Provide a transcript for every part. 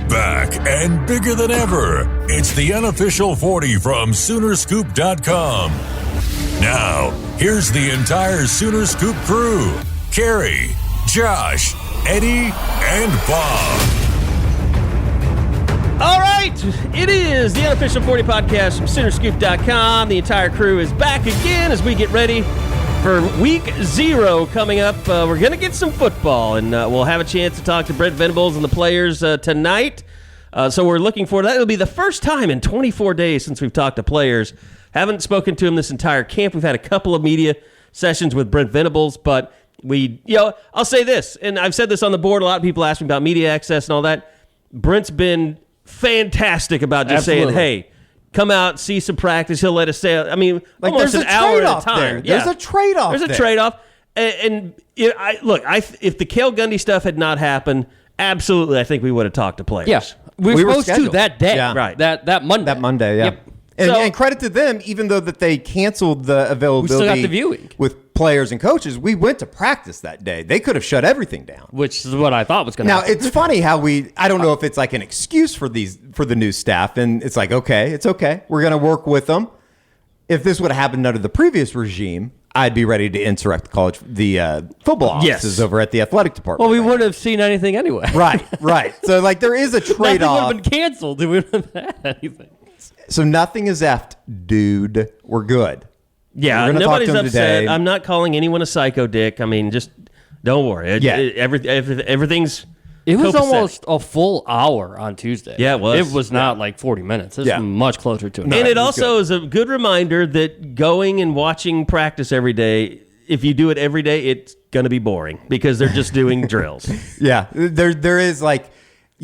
Back and bigger than ever. It's the unofficial 40 from Soonerscoop.com. Now, here's the entire Sooner Scoop crew. Carrie, Josh, Eddie, and Bob. All right, it is the unofficial 40 podcast from Soonerscoop.com. The entire crew is back again as we get ready for week 0 coming up. We're going to get some football, and we'll have a chance to talk to Brent Venables and the players tonight. So we're looking forward to that. It'll be the first time in 24 days since we've talked to players. Haven't spoken to him this entire camp. We've had a couple of media sessions with Brent Venables, but I'll say this, and I've said this on the board. A lot of people ask me about media access and all that. Brent's been fantastic about just saying, hey, come out, see some practice. He'll let us say, almost an hour at a time. There's a trade-off. There's a trade-off. And if the Cale Gundy stuff had not happened, absolutely, I think we would have talked to players. Yeah, we were supposed scheduled. to that day, right? That Monday. That Monday, yeah. Yep. And credit to them, even though that they canceled the availability we still got the viewing. with players and coaches, we went to practice that day. They could have shut everything down. Which is what I thought was going to happen. Now, it's funny how I don't know if it's like an excuse for the new staff, and it's like, okay, it's okay. We're going to work with them. If this would have happened under the previous regime, I'd be ready to insurrect the football offices over at the athletic department. Well, we wouldn't have seen anything anyway. Right. So, like, there is a trade-off. Nothing would have been canceled. We wouldn't have had anything. So nothing is effed, dude. We're good. Yeah, nobody's upset. Today. I'm not calling anyone a psycho dick. I mean, just don't worry. Everything's It was copacetic. almost a full hour on Tuesday. Yeah, it was. It was not like 40 minutes. It was much closer to an hour. And it also is a good reminder that going and watching practice every day, if you do it every day, it's going to be boring because they're just doing drills. Yeah, there is like,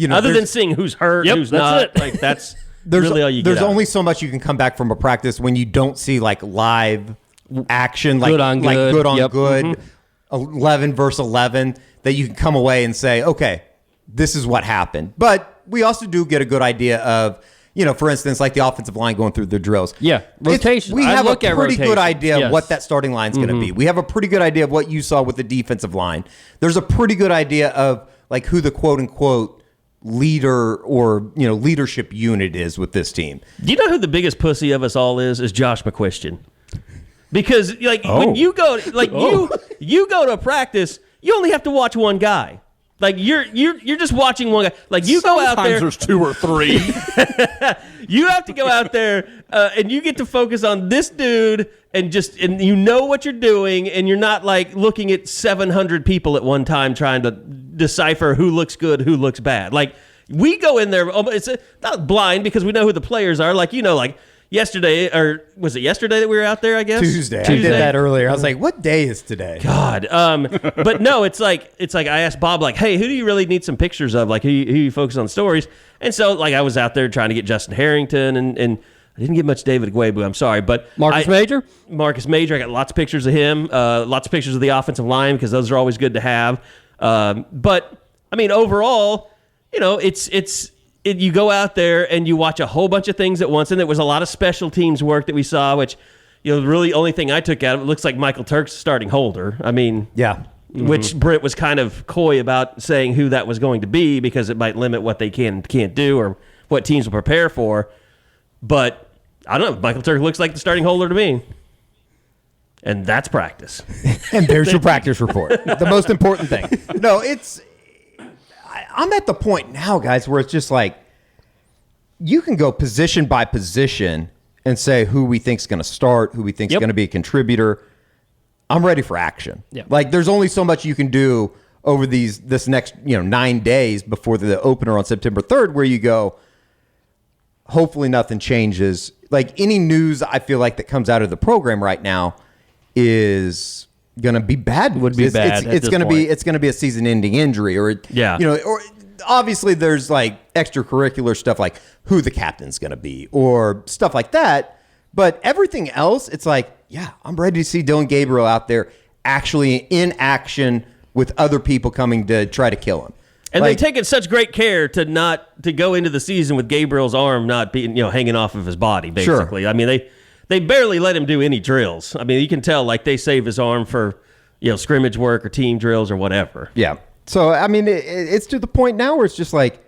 other than seeing who's hurt, who's not. Like that's really all you get. There's only so much you can come back from a practice when you don't see like live action, like good on good, 11 versus 11, that you can come away and say, okay, this is what happened. But we also do get a good idea of, for instance, like the offensive line going through the drills. Yeah, rotation. We have a pretty good idea of what that starting line is going to be. We have a pretty good idea of what you saw with the defensive line. There's a pretty good idea of like who the quote unquote leader or leadership unit is with this team. Do you know who the biggest pussy of us all is Josh McQuistion? Because when you go you go to a practice, you only have to watch one guy. Like you're just watching one guy. Like you go out there. Sometimes there's 2 or 3. You have to go out there and you get to focus on this dude and you know what you're doing, and you're not like looking at 700 people at one time trying to decipher who looks good, who looks bad. Like we go in there, it's not blind because we know who the players are. Like like yesterday, or was it yesterday that we were out there? I guess Tuesday. I did that earlier. I was like, "What day is today?" God, but no, it's like I asked Bob, like, "Hey, who do you really need some pictures of? Like, who you focus on stories?" And so, like, I was out there trying to get Justin Harrington, and I didn't get much David Agwebu. I'm sorry, but Marcus Major. I got lots of pictures of him, lots of pictures of the offensive line because those are always good to have. But I mean, overall, you go out there and you watch a whole bunch of things at once, and there was a lot of special teams work that we saw, which, really only thing I took out of it looks like Michael Turk's starting holder. I mean, which Brent was kind of coy about saying who that was going to be because it might limit what they can and can't do or what teams will prepare for. But I don't know. Michael Turk looks like the starting holder to me. And that's practice. And there's your practice report. The most important thing. No, I'm at the point now, guys, where it's just like you can go position by position and say who we think is going to start, who we think is going to be a contributor. I'm ready for action. Yep. Like there's only so much you can do over this next 9 days before the opener on September 3rd, where you go, hopefully nothing changes. Like any news I feel like that comes out of the program right now is going to be bad. It's going to be a season-ending injury, or or obviously there's like extracurricular stuff like who the captain's going to be or stuff like that. But everything else, it's like, I'm ready to see Dylan Gabriel out there actually in action with other people coming to try to kill him. And they've taken such great care to go into the season with Gabriel's arm not being hanging off of his body, basically. Sure. I mean, they barely let him do any drills. I mean, you can tell like they save his arm for scrimmage work or team drills or whatever. Yeah. So I mean, it's to the point now where it's just like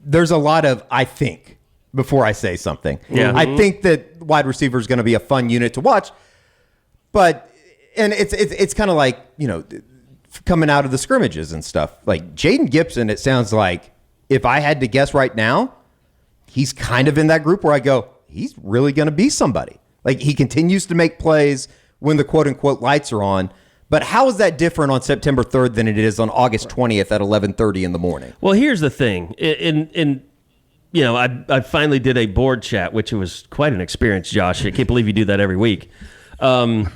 there's a lot of I think before I say something. Yeah. I think that wide receiver is going to be a fun unit to watch, but it's kind of like, coming out of the scrimmages and stuff. Like Jaden Gibson, it sounds like, if I had to guess right now, he's kind of in that group where I go, he's really going to be somebody. Like, he continues to make plays when the quote-unquote lights are on. But how is that different on September 3rd than it is on August 20th at 11:30 in the morning? Well, here's the thing. I finally did a board chat, which was quite an experience, Josh. I can't believe you do that every week. They want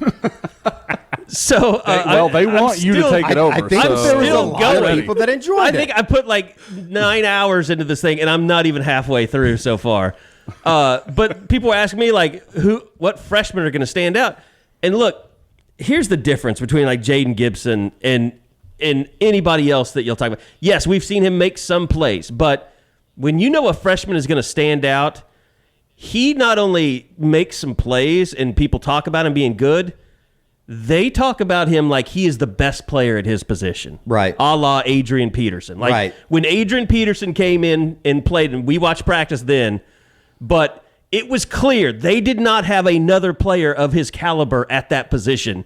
you to take it over. I think there was a lot of people that enjoyed it. I think I put like 9 hours into this thing, and I'm not even halfway through so far. But people were asking me, like, what freshmen are going to stand out? And look, here's the difference between like Jaden Gibson and anybody else that you'll talk about. Yes, we've seen him make some plays, but when you know a freshman is going to stand out, he not only makes some plays and people talk about him being good, they talk about him like he is the best player at his position. Right. A la Adrian Peterson. Like, right. When Adrian Peterson came in and played, and we watched practice then, but it was clear they did not have another player of his caliber at that position.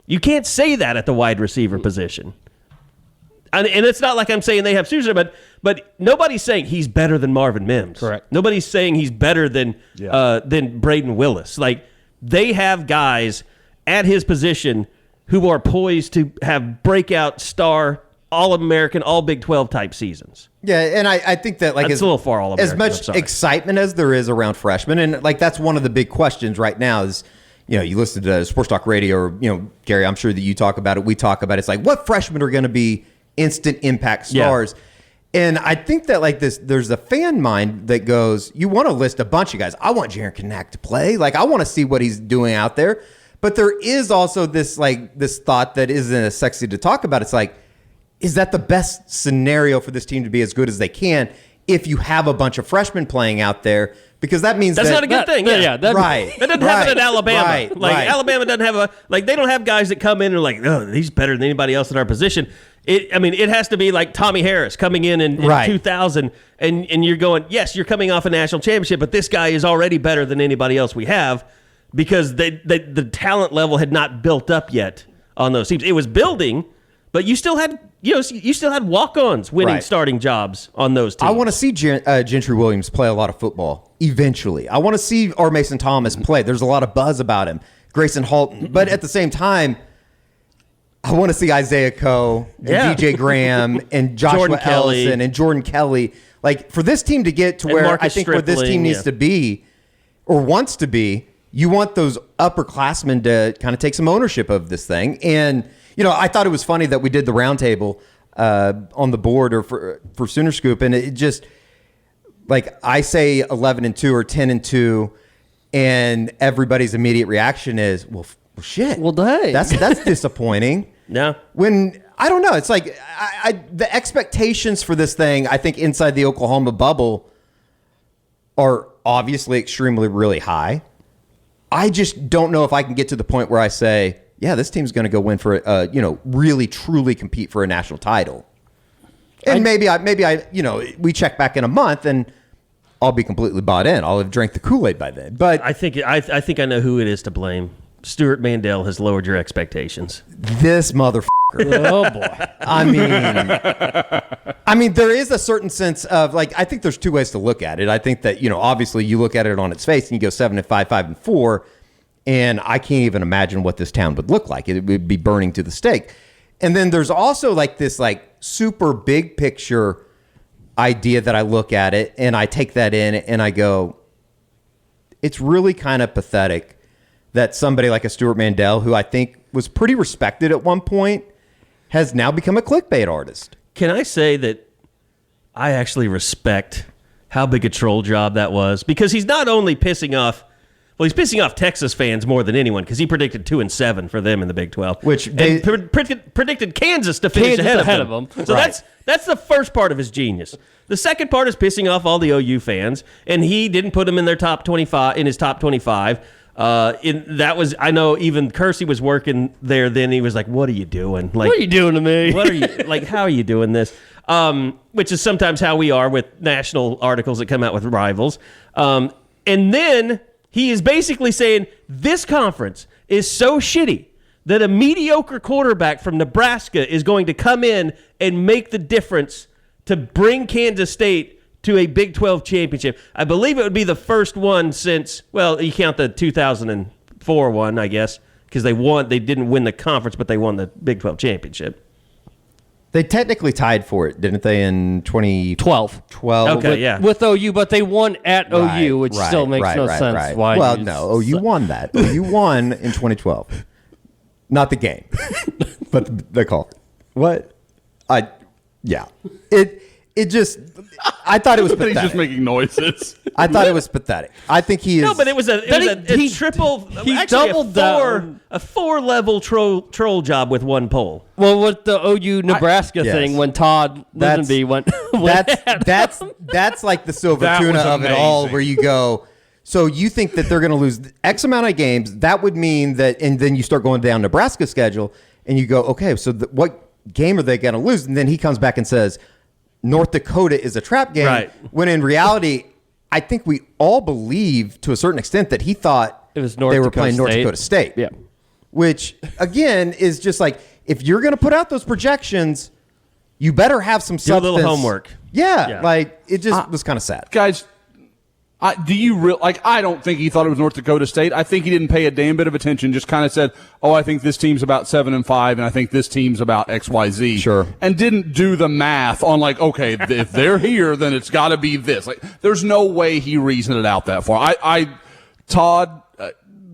You can't say that at the wide receiver position. And it's not like I'm saying they have Susan, but nobody's saying he's better than Marvin Mims. Correct. Nobody's saying he's better than Braden Willis. Like, they have guys at his position who are poised to have breakout star, All-American, all Big 12 type seasons. Yeah, and I think that like That's a little far All-American. as much excitement as there is around freshmen, and like that's one of the big questions right now is, you listen to Sports Talk Radio, or Gary, I'm sure that you talk about it, we talk about it. It's like, what freshmen are going to be instant impact stars? Yeah. And I think that like there's a fan mind that goes, you want to list a bunch of guys. I want Jaren Kanak to play. Like, I want to see what he's doing out there. But there is also this thought that isn't as sexy to talk about. It's like, is that the best scenario for this team to be as good as they can if you have a bunch of freshmen playing out there? Because that means that's not a good thing. Yeah, right. That doesn't happen at Alabama. Right. Alabama doesn't have they don't have guys that come in and are like, oh, he's better than anybody else in our position. It has to be like Tommy Harris coming in 2000, and you're going, yes, you're coming off a national championship, but this guy is already better than anybody else we have, because the talent level had not built up yet on those teams. It was building, but you still had walk-ons winning starting jobs on those teams. I want to see Gentry Williams play a lot of football eventually. I want to see R. Mason Thomas play. There's a lot of buzz about him. Grayson Halton. But at the same time, I want to see Isaiah Coe and DJ Graham and Joshua Ellison and Jordan Kelly. Like, for this team to get to where I think where this team needs to be or wants to be, you want those upperclassmen to kind of take some ownership of this thing. And, I thought it was funny that we did the roundtable on the board or for Sooner Scoop, and it just, like, I say 11-2 or 10-2, and everybody's immediate reaction is, well, shit. Well, hey. That's disappointing. Yeah. When, I don't know, it's like the expectations for this thing, I think inside the Oklahoma bubble are obviously extremely really high. I just don't know if I can get to the point where I say, yeah, this team's going to go win for, really truly compete for a national title. And maybe we check back in a month and I'll be completely bought in. I'll have drank the Kool-Aid by then. But I think I know who it is to blame. Stewart Mandel has lowered your expectations. This motherfucker. Oh boy. I mean, there is a certain sense of, like, I think there's two ways to look at it. I think that, obviously you look at it on its face and you go 7-5, 5-4, and I can't even imagine what this town would look like. It would be burning to the stake. And then there's also like this like super big picture idea that I look at it and I take that in and I go, it's really kind of pathetic that somebody like a Stewart Mandel, who I think was pretty respected at one point, has now become a clickbait artist. Can I say that I actually respect how big a troll job that was? Because he's not only pissing off Texas fans more than anyone, because he predicted 2-7 for them in the Big 12, which they predicted Kansas to finish ahead of them. So that's the first part of his genius. The second part is pissing off all the OU fans, and he didn't put them in their top 25 in his top 25. I know even Kersey was working there then. He was like, what are you doing? Like, what are you doing to me? What are you like? How are you doing this? Which is sometimes how we are with national articles that come out with rivals. And then he is basically saying this conference is so shitty that a mediocre quarterback from Nebraska is going to come in and make the difference to bring Kansas State to a Big 12 championship. I believe it would be the first one since, well, you count the 2004 one, I guess, because they didn't win the conference, but they won the Big 12 championship. They technically tied for it, didn't they, in 2012? 12. Okay, with OU, but they won at OU, which still makes no sense. Right. Why? Well, no, OU won that. OU won in 2012. Not the game, but the call. What? Yeah. It just, I thought it was pathetic. He's just making noises. I thought it was pathetic. I think he is. No, but it was a triple, he actually doubled a four-level troll job with one poll. Well, with the OU Nebraska thing, when Todd Lisenby went that's like the silver That tuna was of it amazing. all, where you go, so you think that they're going to lose X amount of games. That would mean that, and then you start going down Nebraska's schedule, and you go, okay, so what game are they going to lose? And then he comes back and says, North Dakota is a trap game. Right. When in reality, I think we all believe to a certain extent that he thought it was they were playing North Dakota State. Yeah. Which, again, is just like, if you're going to put out those projections, you better have some substance. Do a little homework. Yeah. Like, it just was kind of sad. Guys, I don't think he thought it was North Dakota State. I think he didn't pay a damn bit of attention. Just kind of said, "Oh, I think this team's about 7-5, and I think this team's about XYZ." Sure. And didn't do the math on like, okay, if they're here, then it's got to be this. Like, there's no way he reasoned it out that far. Todd,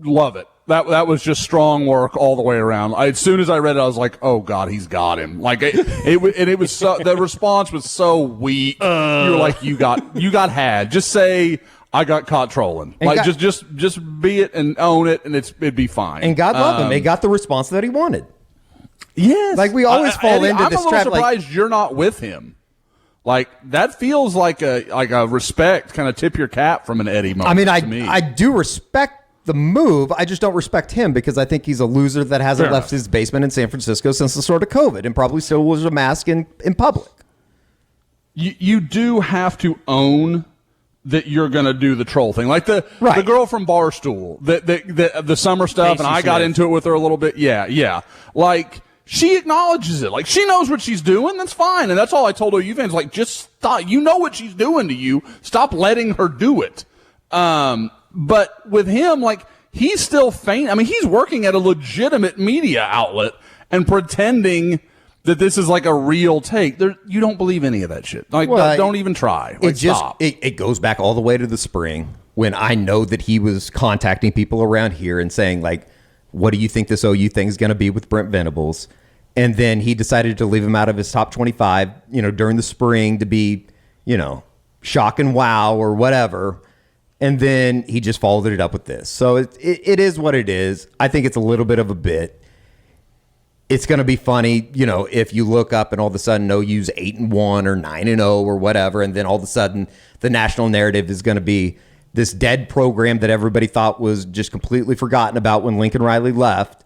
love it. That was just strong work all the way around. As soon as I read it, I was like, "Oh God, he's got him!" Like it was so, the response was so weak. You were like, "You got had." Just say, "I got caught trolling." Like just be it and own it, and it'd be fine. And God love him. He got the response that he wanted. Yes, like we always fall into I'm this a little trap. Surprised you're not with him. Like that feels like a respect, kind of tip your cap from an Eddie moment. I mean, I do respect the move. I just don't respect him because I think he's a loser that hasn't left his basement in San Francisco since the start of COVID and probably still wears a mask in public. You do have to own that you're going to do the troll thing. Like the girl from Barstool, the summer stuff, Casey and I got Smith. into it with her a little bit. Yeah. Like, she acknowledges it. Like, she knows what she's doing. That's fine. And that's all I told OU fans. Like, just stop. You know what she's doing to you. Stop letting her do it. But with him, like, he's still faint. I mean, he's working at a legitimate media outlet and pretending that this is like a real take. You don't believe any of that shit. Like, don't even try. Like, stop. It goes back all the way to the spring when I know that he was contacting people around here and saying, like, what do you think this OU thing is going to be with Brent Venables? And then he decided to leave him out of his top 25, during the spring to be, shock and wow or whatever. And then he just followed it up with this. So it is what it is. I think it's a little bit of a bit. It's going to be funny, if you look up and all of a sudden OU's 8-1 or 9-0 or whatever, and then all of a sudden the national narrative is going to be this dead program that everybody thought was just completely forgotten about when Lincoln Riley left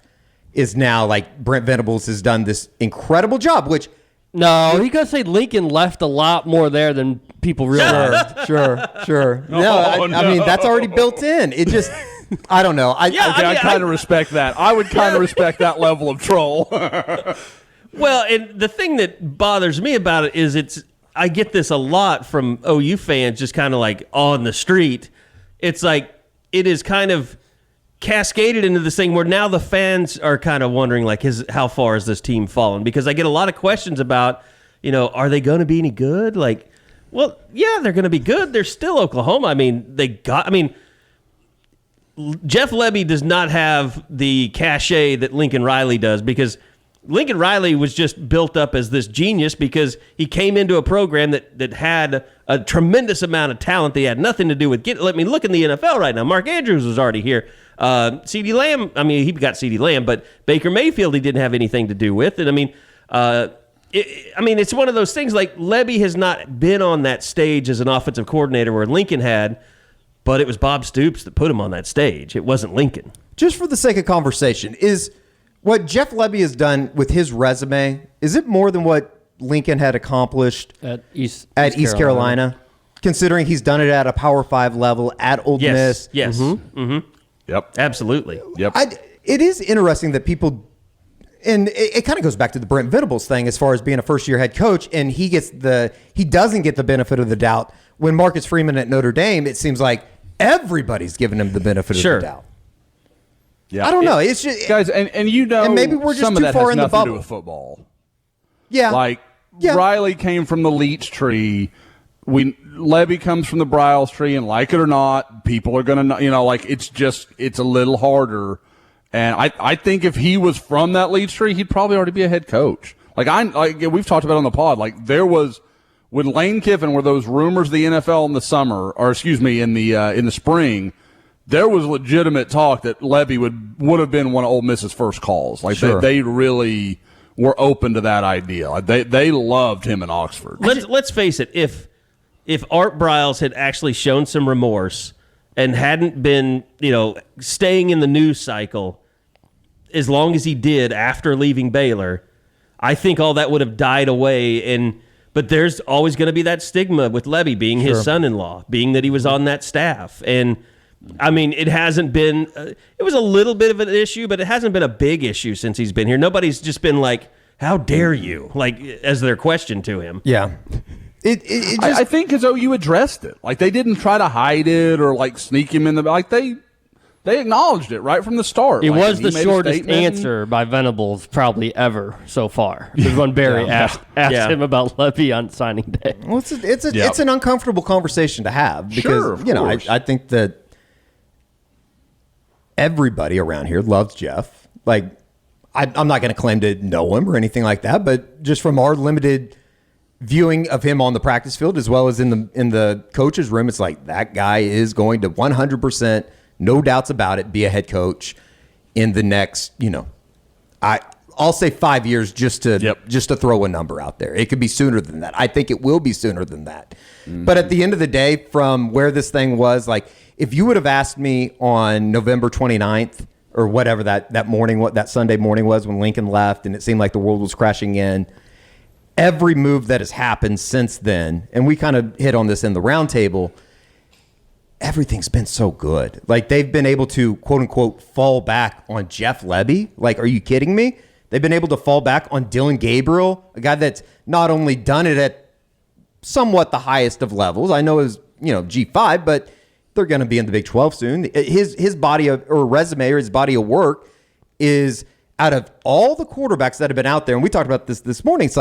is now like Brent Venables has done this incredible job, which... No, you got to say Lincoln left a lot more there than people realized. Sure. I mean, that's already built in. It just, I don't know. I kind of respect that. I would kind of respect that level of troll. Well, and the thing that bothers me about it is I get this a lot from OU fans just kind of like on the street. It's like it is kind of cascaded into this thing where now the fans are kind of wondering, like, how far has this team fallen? Because I get a lot of questions about, are they going to be any good? Like, well, yeah, they're going to be good. They're still Oklahoma. I mean, Jeff Lebby does not have the cachet that Lincoln Riley does because Lincoln Riley was just built up as this genius because he came into a program that had a tremendous amount of talent. They had nothing to do with look in the NFL right now. Mark Andrews was already here. CeeDee Lamb, he got CeeDee Lamb, but Baker Mayfield he didn't have anything to do with. And it's one of those things like Lebby has not been on that stage as an offensive coordinator where Lincoln had. but it was Bob Stoops that put him on that stage. It wasn't Lincoln. Just for the sake of conversation, is what Jeff Lebby has done with his resume, is it more than what Lincoln had accomplished at East Carolina? Considering he's done it at a Power 5 level at Ole Miss. Yes. Yep. Absolutely. Yep. It is interesting that people, and it kind of goes back to the Brent Venables thing as far as being a first-year head coach, and he doesn't get the benefit of the doubt. When Marcus Freeman at Notre Dame, it seems like everybody's giving him the benefit of the doubt. Yeah. I don't know. It's just guys, and and maybe we're just some too of that far has in the nothing to do bubble. with football. Yeah. Riley came from the Leach tree. Lebby comes from the Bryles tree, and like it or not, people are going to, it's a little harder. And I think if he was from that Leach tree, he'd probably already be a head coach. We've talked about it on the pod. There was, when Lane Kiffin were those rumors of the NFL in the summer, or excuse me, in the spring, there was legitimate talk that Lebby would have been one of Ole Miss's first calls. They really were open to that idea. They loved him in Oxford. Let's face it. If Art Briles had actually shown some remorse and hadn't been, staying in the news cycle as long as he did after leaving Baylor, I think all that would have died away. But there's always going to be that stigma with Lebby being his son-in-law, being that he was on that staff. And I mean, it hasn't been, it was a little bit of an issue, but it hasn't been a big issue since he's been here. Nobody's just been like, how dare you? As their question to him. Yeah. I think as though you addressed it. They didn't try to hide it or sneak him in the, they acknowledged it right from the start. It was the shortest answer by Venables probably ever so far. Because when Barry asked him about Lebby on signing day. Well, it's an uncomfortable conversation to have because I think that everybody around here loves Jeff. I'm not going to claim to know him or anything like that, but just from our limited viewing of him on the practice field as well as in the coach's room, it's that guy is going to 100%, no doubts about it, be a head coach in the next, I'll say 5 years just to throw a number out there. It could be sooner than that. I think it will be sooner than that. Mm-hmm. But at the end of the day, from where this thing was, if you would have asked me on November 29th or whatever that morning, what that Sunday morning was when Lincoln left and it seemed like the world was crashing in, every move that has happened since then, and we kind of hit on this in the roundtable, everything's been so good. They've been able to, quote unquote, fall back on Jeff Lebby. Are you kidding me? They've been able to fall back on Dylan Gabriel, a guy that's not only done it at somewhat the highest of levels. I know it was, G5, but they're going to be in the Big 12 soon. His body of or resume or his body of work is, out of all the quarterbacks that have been out there, and we talked about this morning, it's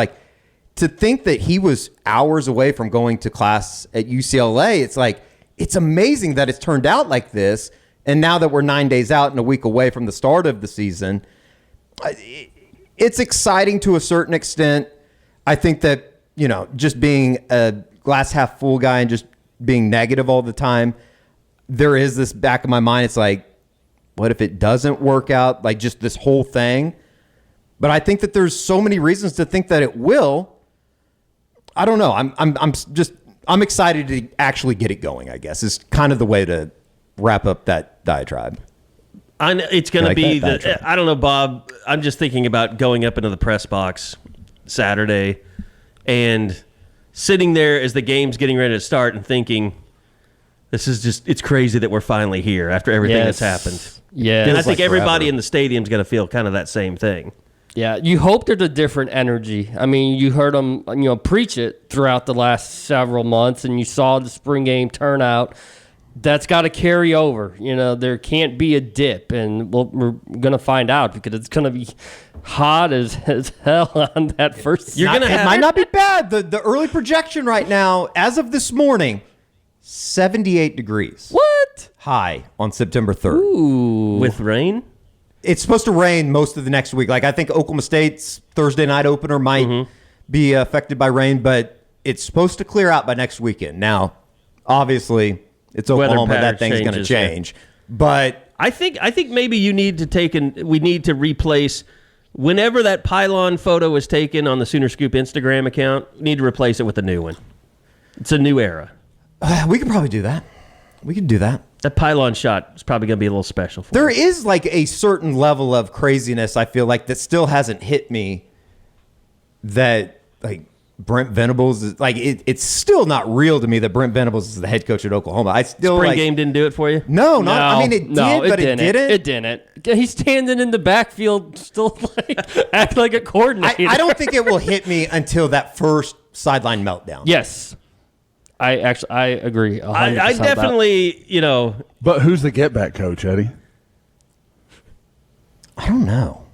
to think that he was hours away from going to class at UCLA, it's amazing that it's turned out like this. And now that we're 9 days out and a week away from the start of the season, it's exciting to a certain extent. I think that, just being a glass half full guy and just being negative all the time, there is this back of my mind. It's what if it doesn't work out? Just this whole thing. But I think that there's so many reasons to think that it will. I don't know. I'm excited to actually get it going, I guess, is kind of the way to wrap up that diatribe. I know it's going to be I don't know, Bob. I'm just thinking about going up into the press box Saturday and sitting there as the game's getting ready to start and thinking, it's crazy that we're finally here after everything that's happened. Yeah. And I think everybody in the stadium's going to feel kind of that same thing. Yeah, you hope there's a different energy. I mean, you heard them, preach it throughout the last several months, and you saw the spring game turnout. That's got to carry over. There can't be a dip, and we're going to find out because it's going to be hot as hell on that first. It might not be bad. The early projection right now, as of this morning, 78 degrees. What? High on September 3rd. Ooh. With rain? It's supposed to rain most of the next week. I think Oklahoma State's Thursday night opener might be affected by rain, but it's supposed to clear out by next weekend. Now, obviously, it's Oklahoma. That thing's going to change. But I think maybe you need to we need to replace whenever that pylon photo was taken on the Sooner Scoop Instagram account. You need to replace it with a new one. It's a new era. We could probably do that. We could do that. That pylon shot is probably going to be a little special for There you. is like a certain level of craziness, I feel like, that still hasn't hit me, that like Brent Venables is like, it's still not real to me that Brent Venables is the head coach at Oklahoma. I still Spring like, game didn't do it for you? No, I mean, it did, but it didn't. It didn't. He's standing in the backfield, still like act like a coordinator. I don't think it will hit me until that first sideline meltdown. Yes, I agree. 100% I definitely, But who's the get back coach, Eddie? I don't know.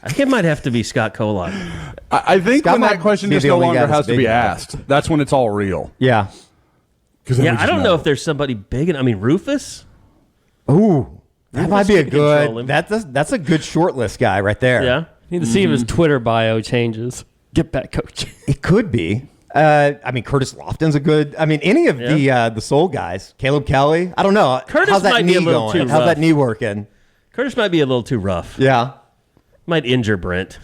I think it might have to be Scott Kolak. I think Scott when might that question be just the no only longer guy that's has to big be enough. asked. That's when it's all real. Yeah. Yeah, I don't know if there's somebody big. I mean, Rufus? Ooh, that might be a control him. good. That's a good short list guy right there. Yeah. Need to see if his Twitter bio changes. Get back, coach. It could be. I mean, Curtis Lofton's a good. I mean, any of the Soul guys. Caleb Kelly. I don't know. Curtis How's that might knee be a little going? too How's rough. that knee working? Curtis might be a little too rough. Yeah. Might injure Brent.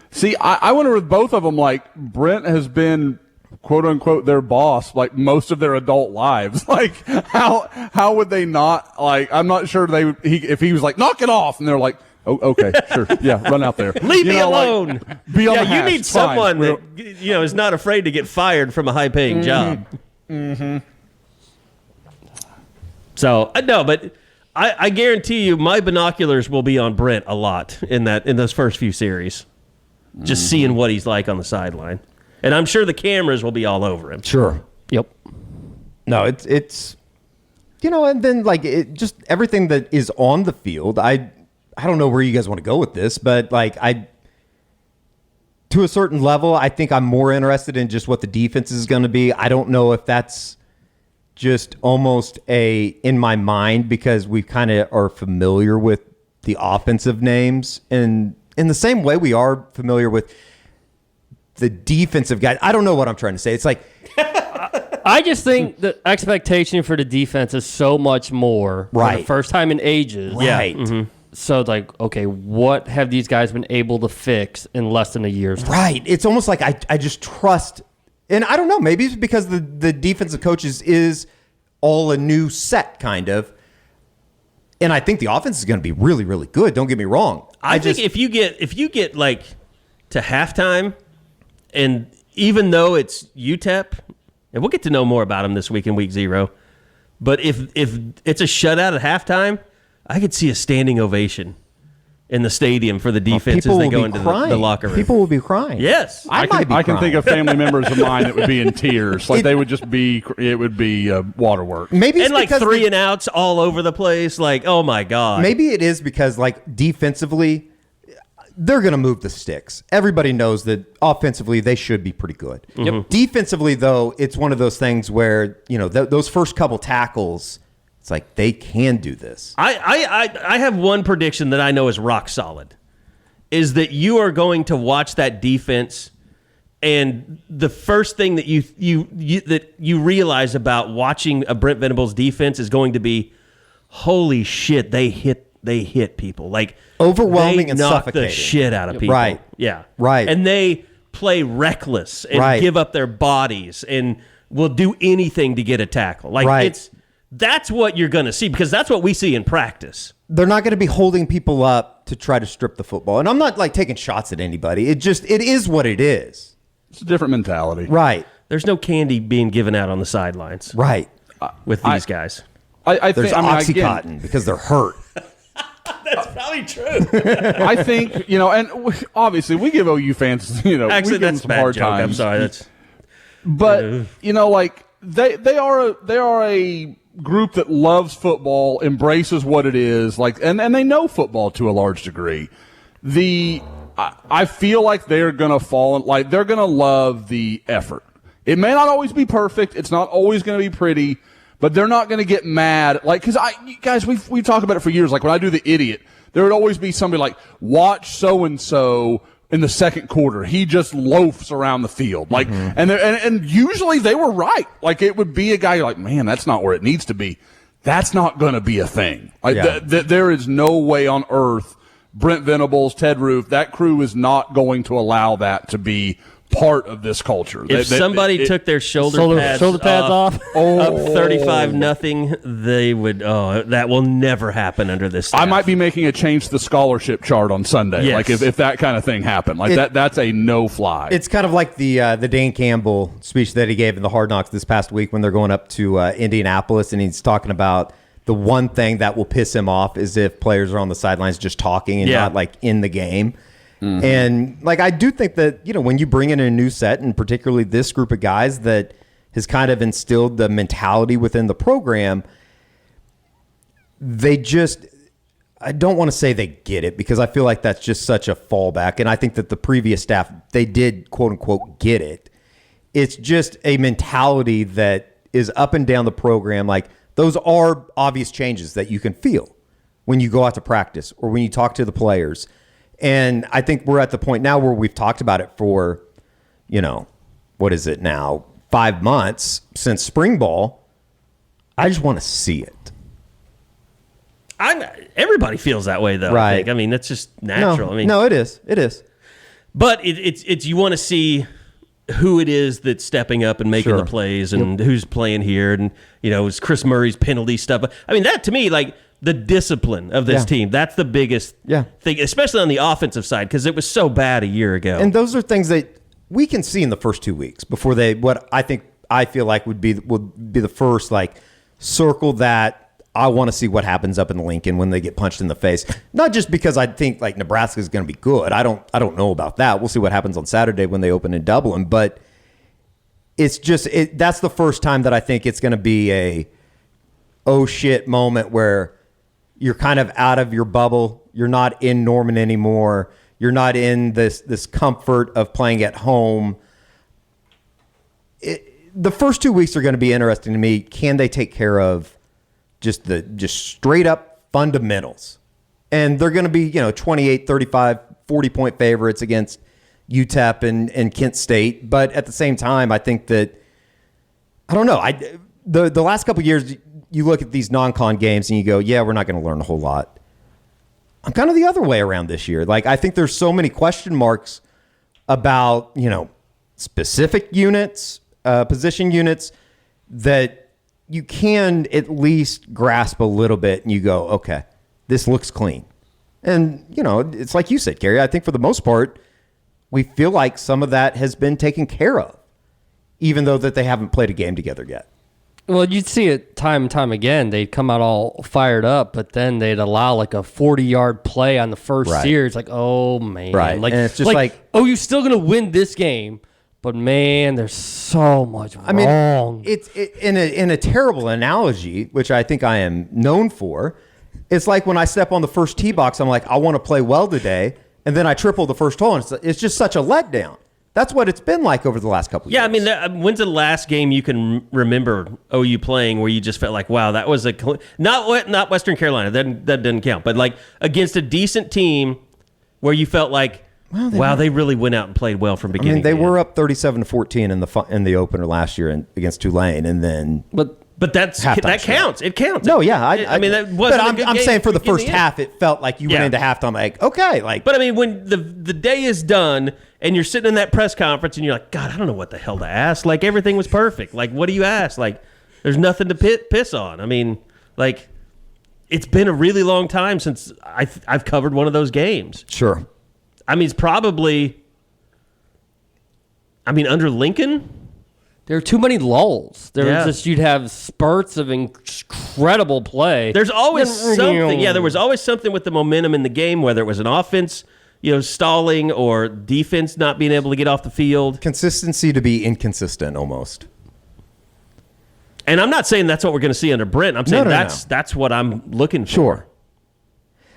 See, I wonder with both of them, like, Brent has been, quote unquote, their boss, like, most of their adult lives. Like, how would they not, like, I'm not sure if he was like, knock it off, and they're like, oh, okay, sure, yeah, run out there. Leave me alone. Be on the You hash, need it's fine. someone that is not afraid to get fired from a high-paying job. Mm-hmm. So no, but I guarantee you, my binoculars will be on Brent a lot in those first few series, just seeing what he's like on the sideline, and I'm sure the cameras will be all over him. Sure. Yep. No, it's and then like it just everything that is on the field. I don't know where you guys want to go with this, but like to a certain level, I think I'm more interested in just what the defense is going to be. I don't know if that's just almost in my mind because we kind of are familiar with the offensive names, and in the same way we are familiar with the defensive guys. I don't know what I'm trying to say. It's like I just think the expectation for the defense is so much more for Right. the first time in ages. right. So it's like, okay, what have these guys been able to fix in less than a year's time? Right. It's almost like I just trust, and I don't know, maybe it's because the defensive coaches is all a new set kind of, and I think the offense is going to be really, really good. Don't get me wrong. I think if you get like to halftime, and even though it's UTEP, and we'll get to know more about him this week in week 0, but if it's a shutout at halftime, I could see a standing ovation in the stadium for the defense as they go into the locker room. People will be crying. Yes. I might be I can think crying. of family members of mine that would be in tears. Like they would just be, it would be waterworks. Maybe it's And like because 3 and outs all over the place. Like, oh my God. Maybe it is because like defensively, they're going to move the sticks. Everybody knows that offensively they should be pretty good. Yep. Defensively, though, it's one of those things where those first couple tackles, it's like they can do this. I have one prediction that I know is rock solid, is that you are going to watch that defense, and the first thing that you realize about watching a Brent Venables defense is going to be, holy shit, they hit people, like Overwhelming they and knock suffocating. the shit out of people. Right. Yeah. Right. And they play reckless and Right. give up their bodies and will do anything to get a tackle. Like Right. that's what you're going to see, because that's what we see in practice. They're not going to be holding people up to try to strip the football. And I'm not like taking shots at anybody. It is what it is. It's a different mentality. Right. There's no candy being given out on the sidelines Right. with these guys. I There's think, Oxycontin again, because they're hurt. That's probably true. I think, and obviously we give OU fans, Actually, we give that's them a some bad hard joke. times. I'm sorry. That's But like they are a group that loves football, embraces what it is, like, and they know football to a large degree. I feel like they're gonna they're gonna love the effort. It may not always be perfect. It's not always gonna be pretty, but they're not gonna get mad. Like, because guys, we've talked about it for years. Like when I do the idiot, there would always be somebody like, watch so and so in the second quarter, he just loafs around the field. Like, and usually they were right. Like, it would be a guy you're like, man, that's not where it needs to be. That's not going to be a thing. Like, Yeah. there is no way on earth Brent Venables, Ted Roof, that crew is not going to allow that to be part of this culture. If somebody took their shoulder pads off, up 35-0, they would. Oh, that will never happen under this staff. I might be making a change to the scholarship chart on Sunday. Yes. Like if that kind of thing happened, that's a no fly. It's kind of like the Dan Campbell speech that he gave in the Hard Knocks this past week when they're going up to Indianapolis, and he's talking about the one thing that will piss him off is if players are on the sidelines just talking and not like in the game. Mm-hmm. And like I do think that, you know, when you bring in a new set, and particularly this group of guys that has kind of instilled the mentality within the program, they just, I don't want to say they get it, because I feel like that's just such a fallback. And I think that the previous staff, they did quote unquote get it. It's just a mentality that is up and down the program. Like, those are obvious changes that you can feel when you go out to practice or when you talk to the players. And I think we're at the point now where we've talked about it for, you know, what is it now? 5 months since spring ball. I just want to see it. Everybody feels that way, though. Right. I think. I mean, that's just natural. No, it is. It is. But it's you want to see who it is that's stepping up and making the plays, and who's playing here, and you know, is Chris Murray's penalty stuff. I mean, that to me, like, the discipline of this team, that's the biggest thing, especially on the offensive side, because it was so bad a year ago. And those are things that we can see in the first 2 weeks before I feel like would be the first like circle that I want to see what happens up in Lincoln when they get punched in the face. Not just because I think like Nebraska is going to be good. I don't know about that. We'll see what happens on Saturday when they open in Dublin. But it's just that's the first time that I think it's going to be a oh shit moment where you're kind of out of your bubble. You're not in Norman anymore. You're not in this comfort of playing at home. The first 2 weeks are going to be interesting to me. Can they take care of just straight up fundamentals? And they're going to be, 28, 35, 40-point favorites against UTEP and Kent State. But at the same time, I think that, I don't know. The last couple of years, you look at these non-con games and you go, yeah, we're not going to learn a whole lot. I'm kind of the other way around this year. Like, I think there's so many question marks about, specific units, position units, that you can at least grasp a little bit and you go, okay, this looks clean. And, it's like you said, Gary, I think for the most part, we feel like some of that has been taken care of, even though that they haven't played a game together yet. Well, you'd see it time and time again. They'd come out all fired up, but then they'd allow like a 40-yard play on the first series. Like, oh, man. Right. Like, and it's just like, oh, you're still going to win this game. But, man, there's so much wrong. I mean, it's in a terrible analogy, which I think I am known for. It's like when I step on the first tee box, I'm like, I want to play well today. And then I triple the first hole, and it's just such a letdown. That's what it's been like over the last couple of years. Yeah, I mean, when's the last game you can remember OU playing where you just felt like, wow, that was not Western Carolina. That doesn't count. But like against a decent team where you felt like, wow, they really went out and played well from beginning. I mean, they to were end. up 37-14 in the opener last year against Tulane, and then But that counts. It counts. No, yeah, I mean that wasn't. But I'm saying for the first half, it felt like you went into halftime like, okay, like. But I mean, when the day is done and you're sitting in that press conference and you're like, God, I don't know what the hell to ask. Like everything was perfect. Like, what do you ask? Like, there's nothing to piss on. I mean, like, it's been a really long time since I've covered one of those games. Sure. I mean, it's probably. I mean, under Lincoln. There are too many lulls. You'd have spurts of incredible play. There's always something. Yeah, there was always something with the momentum in the game, whether it was an offense, stalling or defense not being able to get off the field. Consistency to be inconsistent almost. And I'm not saying that's what we're going to see under Brent. I'm saying that's what I'm looking for. Sure.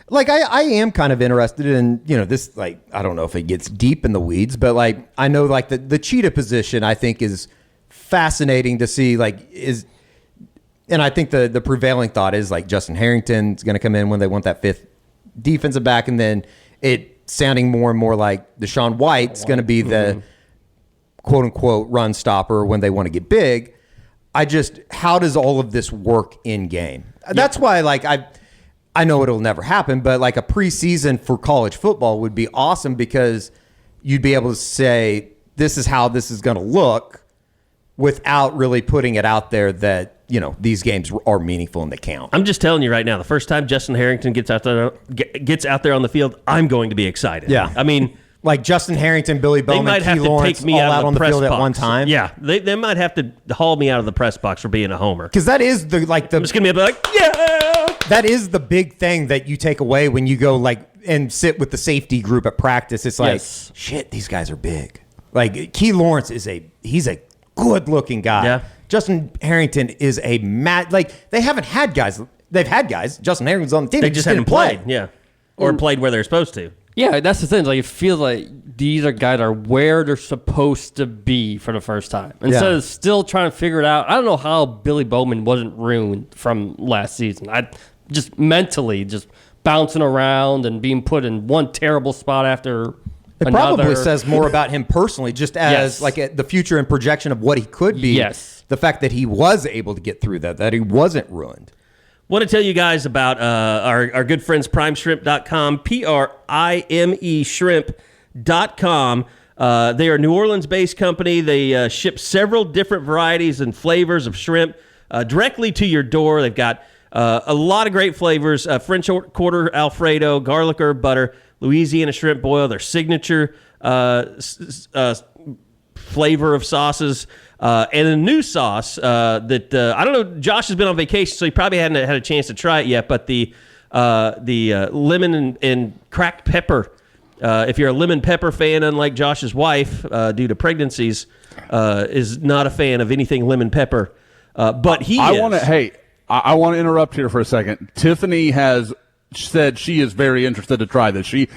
Like, I am kind of interested in, this, like, I don't know if it gets deep in the weeds, but, like, I know, like, the cheetah position, I think, is fascinating to see, like, and I think the prevailing thought is, like, Justin Harrington's going to come in when they want that fifth defensive back, and then it sounding more and more like Deshaun White's going to be the quote-unquote run stopper when they want to get big. How does all of this work in game? That's why, like, I know it'll never happen, but like a preseason for college football would be awesome because you'd be able to say, this is how this is going to look without really putting it out there that, these games are meaningful and they count. I'm just telling you right now, the first time Justin Harrington gets out there on the field, I'm going to be excited. Yeah. I mean, like Justin Harrington, Billy they Bowman, might have Key to Lawrence, take me all out out of on the the press field box at one time. Yeah, they might have to haul me out of the press box for being a homer. Because that is I'm just gonna be like, yeah. That is the big thing that you take away when you go and sit with the safety group at practice. It's like, shit, these guys are big. Like Key Lawrence he's a good looking guy. Yeah. Justin Harrington is a they haven't had guys. They've had guys. Justin Harrington's on the team. They just haven't played. Yeah. Or played where they're supposed to. Yeah, that's the thing. Like, it feels like these guys are where they're supposed to be for the first time. Instead of still trying to figure it out. I don't know how Billy Bowman wasn't ruined from last season. I just mentally just bouncing around and being put in one terrible spot after It another. probably says more about him personally, just as Yes. the future and projection of what he could be. Yes. The fact that he was able to get through that he wasn't ruined. Want to tell you guys about our good friends primeshrimp.com, PRIME shrimp.com. They are a New Orleans-based company. They ship several different varieties and flavors of shrimp directly to your door. They've got a lot of great flavors, French quarter Alfredo, garlic herb butter, Louisiana shrimp boil, their signature flavor of sauces, and a new sauce that I don't know. Josh has been on vacation, so he probably hadn't had a chance to try it yet. But the lemon and cracked pepper. If you're a lemon pepper fan, unlike Josh's wife, due to pregnancies, is not a fan of anything lemon pepper. But he is. I want to interrupt here for a second. Tiffany has said she is very interested to try this. She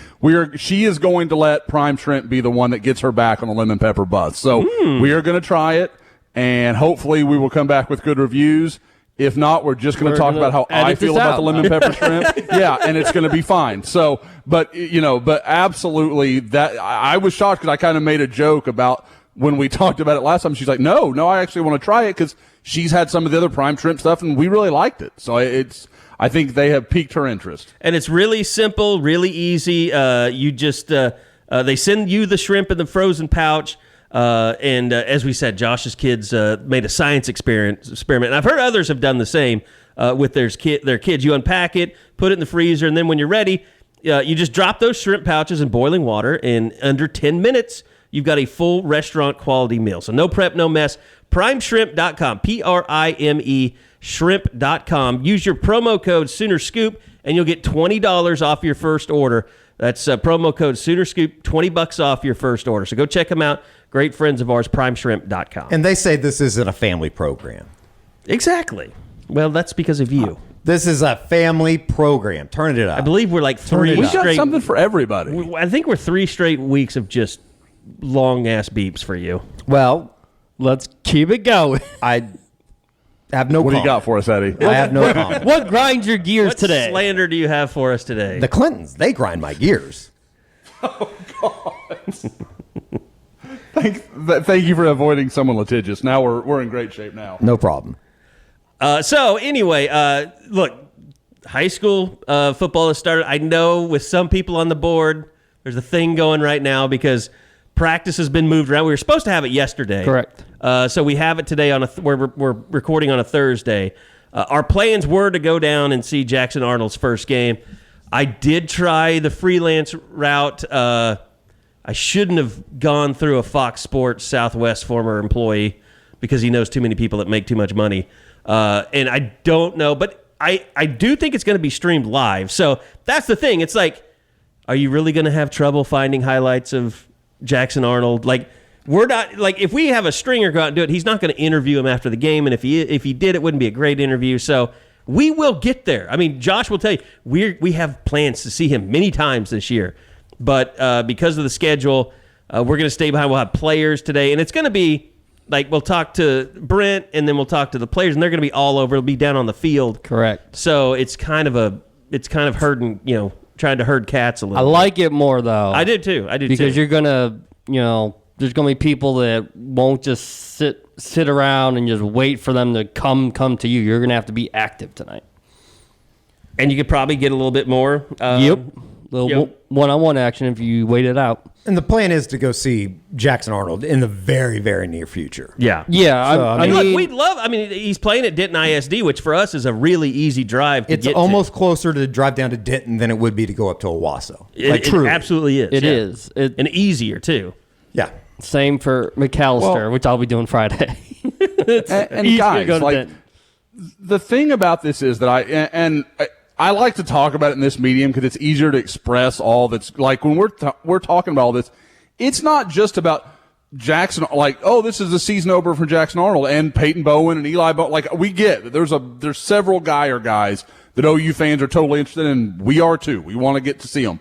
is going to let Prime Shrimp be the one that gets her back on the lemon pepper bus. So we are going to try it, and hopefully we will come back with good reviews. If not, we're just going to talk about how I feel about the lemon pepper shrimp. Yeah, and it's going to be fine. So, but absolutely, that I was shocked because I kind of made a joke about when we talked about it last time. She's like, no, I actually want to try it because she's had some of the other Prime Shrimp stuff, and we really liked it. So I think they have piqued her interest. And it's really simple, really easy. You just they send you the shrimp in the frozen pouch. And as we said, Josh's kids made a science experiment. And I've heard others have done the same with their kids. You unpack it, put it in the freezer, and then when you're ready, you just drop those shrimp pouches in boiling water. In under 10 minutes, you've got a full restaurant-quality meal. So no prep, no mess. PrimeShrimp.com, PRIME shrimp.com. Use your promo code SoonerScoop, and you'll get $20 off your first order. That's promo code SoonerScoop, $20 off your first order. So go check them out. Great friends of ours, primeshrimp.com. And they say this isn't a family program. Exactly. Well, that's because of you. This is a family program. Turn it up. I believe we're like three We straight. got something for everybody. I think we're 3 straight weeks of just long-ass beeps for you. Well, Let's keep it going. I have no What do comment. you got for us, Eddie? I have no comment. What grinds your gears What today? slander do you have for us today? The Clintons, they grind my gears. Thank you for avoiding someone litigious. Now we're in great shape now. No problem. So anyway, look, high school football has started. I know with some people on the board, there's a thing going right now because practice has been moved around. We were supposed to have it yesterday. Correct. So we have it today we're recording on a Thursday. Our plans were to go down and see Jackson Arnold's first game. I did try the freelance route. I shouldn't have gone through a Fox Sports Southwest former employee because he knows too many people that make too much money. And I don't know, but I do think it's going to be streamed live. So that's the thing. It's like, are you really going to have trouble finding highlights of Jackson Arnold? Like, we're not, like, if we have a stringer go out and do it, he's not going to interview him after the game. And if he did, it wouldn't be a great interview. So we will get there. I mean, Josh will tell you, we have plans to see him many times this year. But because of the schedule, we're going to stay behind. We'll have players today. And it's going to be, like, we'll talk to Brent, and then we'll talk to the players, and they're going to be all over. It'll be down on the field. Correct. So it's kind of herding, trying to herd cats a little I bit. like it more, though. I did too. Because you're going to, there's going to be people that won't just sit around and just wait for them to come to you. You're going to have to be active tonight. And you could probably get a little bit more. Yep. Little one-on-one action if you wait it out. And the plan is to go see Jackson Arnold in the very, very near future. Yeah. Yeah. So, I mean, Look, we'd love. I mean, he's playing at Denton ISD, which for us is a really easy drive to It's get almost closer to drive down to Denton than it would be to go up to Owasso. It truly. absolutely is. It is. And easier, too. Yeah. Same for McAllister, which I'll be doing Friday. and easier to guys, go to like, Denton. the thing about this is that I like to talk about it in this medium because it's easier to express all that's like when we're talking about all this. It's not just about Jackson, like, oh, this is a season opener for Jackson Arnold and Peyton Bowen and Eli Bowen. Like, we get that there's several guys that OU fans are totally interested in. We are too. We want to get to see them.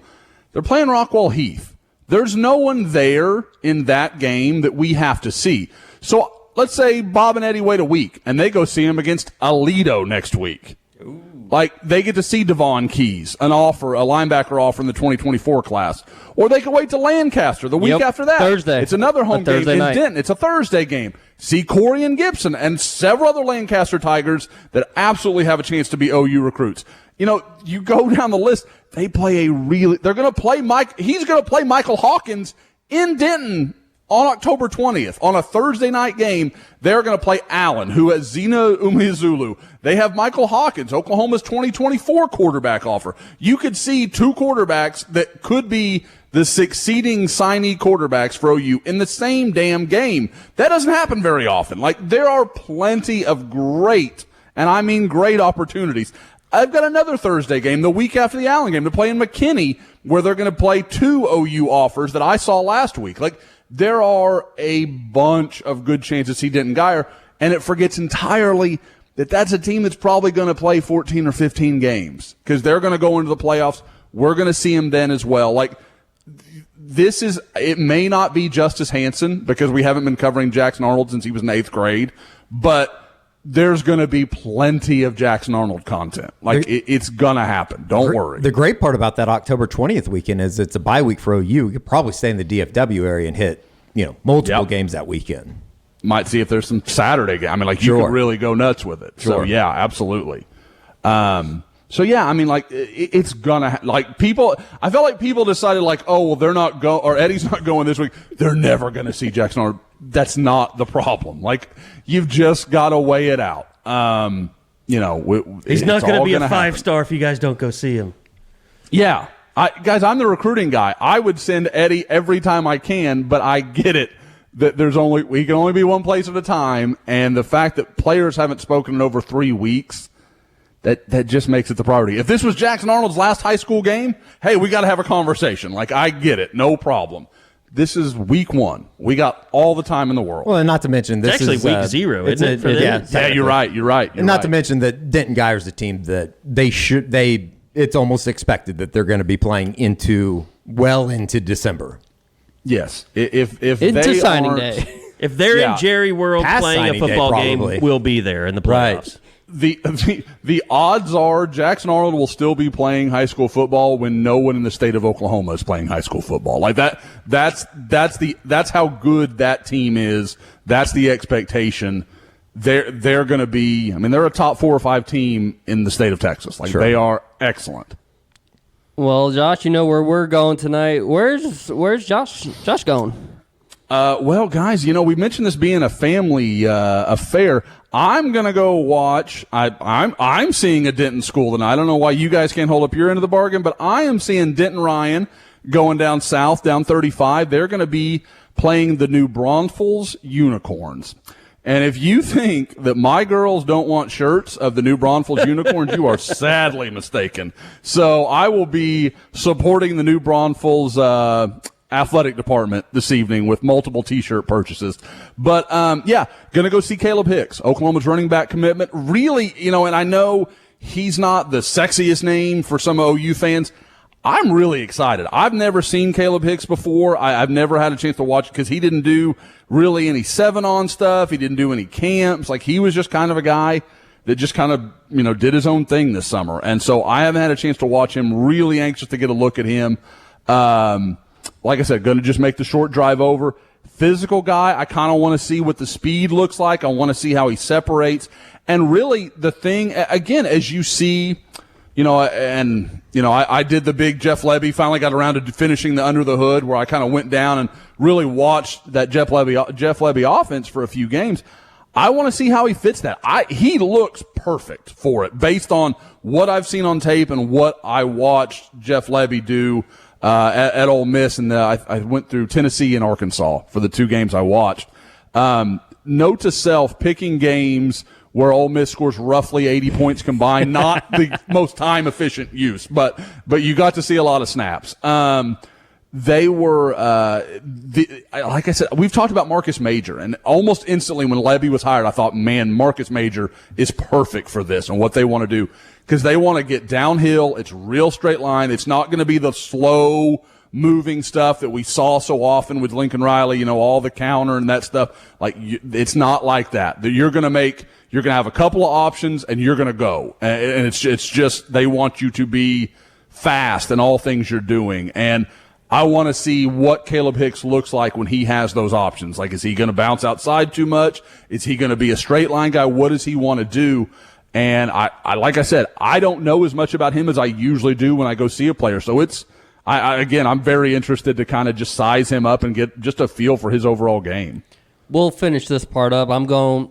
They're playing Rockwall Heath. There's no one there in that game that we have to see. So let's say Bob and Eddie wait a week and they go see him against Aledo next week. Ooh. Like, they get to see Devon Keys, a linebacker offer in the 2024 class. Or they can wait to Lancaster the week after that. Thursday. It's another home game in night. Denton. It's a Thursday game. See Corey and Gibson and several other Lancaster Tigers that absolutely have a chance to be OU recruits. You know, you go down the list, they're going to play he's going to play Michael Hawkins in Denton on October 20th, on a Thursday night game. They're going to play Allen, who has Zena Umizulu. They have Michael Hawkins, Oklahoma's 2024 quarterback offer. You could see two quarterbacks that could be the succeeding signee quarterbacks for OU in the same damn game. That doesn't happen very often. Like, there are plenty of great, and I mean great, opportunities. I've got another Thursday game the week after the Allen game to play in McKinney, where they're going to play two OU offers that I saw last week. Like, there are a bunch of good chances to see Denton Guyer, and it forgets entirely that that's a team that's probably going to play 14 or 15 games because they're going to go into the playoffs. We're going to see them then as well. Like, it may not be Justice Hansen because we haven't been covering Jackson Arnold since he was in 8th grade, but there's going to be plenty of Jackson Arnold content. Like, it's going to happen. Don't worry. The great part about that October 20th weekend is it's a bye week for OU. You could probably stay in the DFW area and hit, multiple games that weekend. Might see if there's some Saturday game. I mean, like, you could really go nuts with it. Sure. So, yeah, absolutely. I mean, like, it's gonna, like, people, I felt like people decided, like, oh, well, they're not going, or Eddie's not going this week. They're never going to see Jackson Arnold. That's not the problem. Like, you've just got to weigh it out. He's not going to be a 5-star if you guys don't go see him. Yeah. Guys, I'm the recruiting guy. I would send Eddie every time I can, but I get it that we can only be one place at a time. And the fact that players haven't spoken in over 3 weeks, that just makes it the priority. If this was Jackson Arnold's last high school game, hey, we got to have a conversation. Like, I get it. No problem. This is week 1. We got all the time in the world. Well, and not to mention this it's actually week 0, isn't it? For them? Yeah, you're right. And not to mention that Denton Guyer's a team that it's almost expected that they're going to be playing into December. Yes. If into they signing aren't, day. If they're in Jerry World Past playing a signing day, football game, probably. we'll be there in the playoffs. The odds are Jackson Arnold will still be playing high school football when no one in the state of Oklahoma is playing high school football. Like that's how good that team is. That's the expectation. They're going to be, I mean, they're a top 4 or 5 team in the state of Texas. Like, they are excellent. Well, Josh, you know where we're going tonight. Where's Josh going? Well, guys, we mentioned this being a family affair. I'm gonna go watch. I'm seeing a Denton school tonight. I don't know why you guys can't hold up your end of the bargain, but I am seeing Denton Ryan going down south, down 35. They're going to be playing the New Braunfels Unicorns. And if you think that my girls don't want shirts of the New Braunfels Unicorns, you are sadly mistaken. So I will be supporting the New Braunfels athletic department this evening with multiple T-shirt purchases. But, going to go see Caleb Hicks, Oklahoma's running back commitment. Really, and I know he's not the sexiest name for some OU fans. I'm really excited. I've never seen Caleb Hicks before. I've never had a chance to watch because he didn't do really any 7-on stuff. He didn't do any camps. Like, he was just kind of a guy that just kind of, did his own thing this summer. And so I haven't had a chance to watch him. Really anxious to get a look at him. Like I said, going to just make the short drive over. Physical guy. I kind of want to see what the speed looks like. I want to see how he separates. And really the thing, again, as you see, I did the big Jeff Lebby, finally got around to finishing the Under the Hood, where I kind of went down and really watched that Jeff Lebby offense for a few games. I want to see how he fits that. He looks perfect for it based on what I've seen on tape and what I watched Jeff Lebby do at Ole Miss. And I went through Tennessee and Arkansas for the 2 games I watched. Note to self, picking games where Ole Miss scores roughly 80 points combined, not the most time-efficient use, but you got to see a lot of snaps. They were, like I said, we've talked about Marcus Major, and almost instantly when Lebby was hired, I thought, man, Marcus Major is perfect for this and what they want to do, because they want to get downhill. It's real straight line. It's not going to be the slow moving stuff that we saw so often with Lincoln Riley, all the counter and that stuff. It's not like that. You're going to have a couple of options and you're going to go. And it's just, they want you to be fast in all things you're doing. And I want to see what Caleb Hicks looks like when he has those options. Is he going to bounce outside too much? Is he going to be a straight line guy? What does he want to do? And like I said, I don't know as much about him as I usually do when I go see a player. So I'm very interested to kind of just size him up and get just a feel for his overall game. We'll finish this part up. I'm going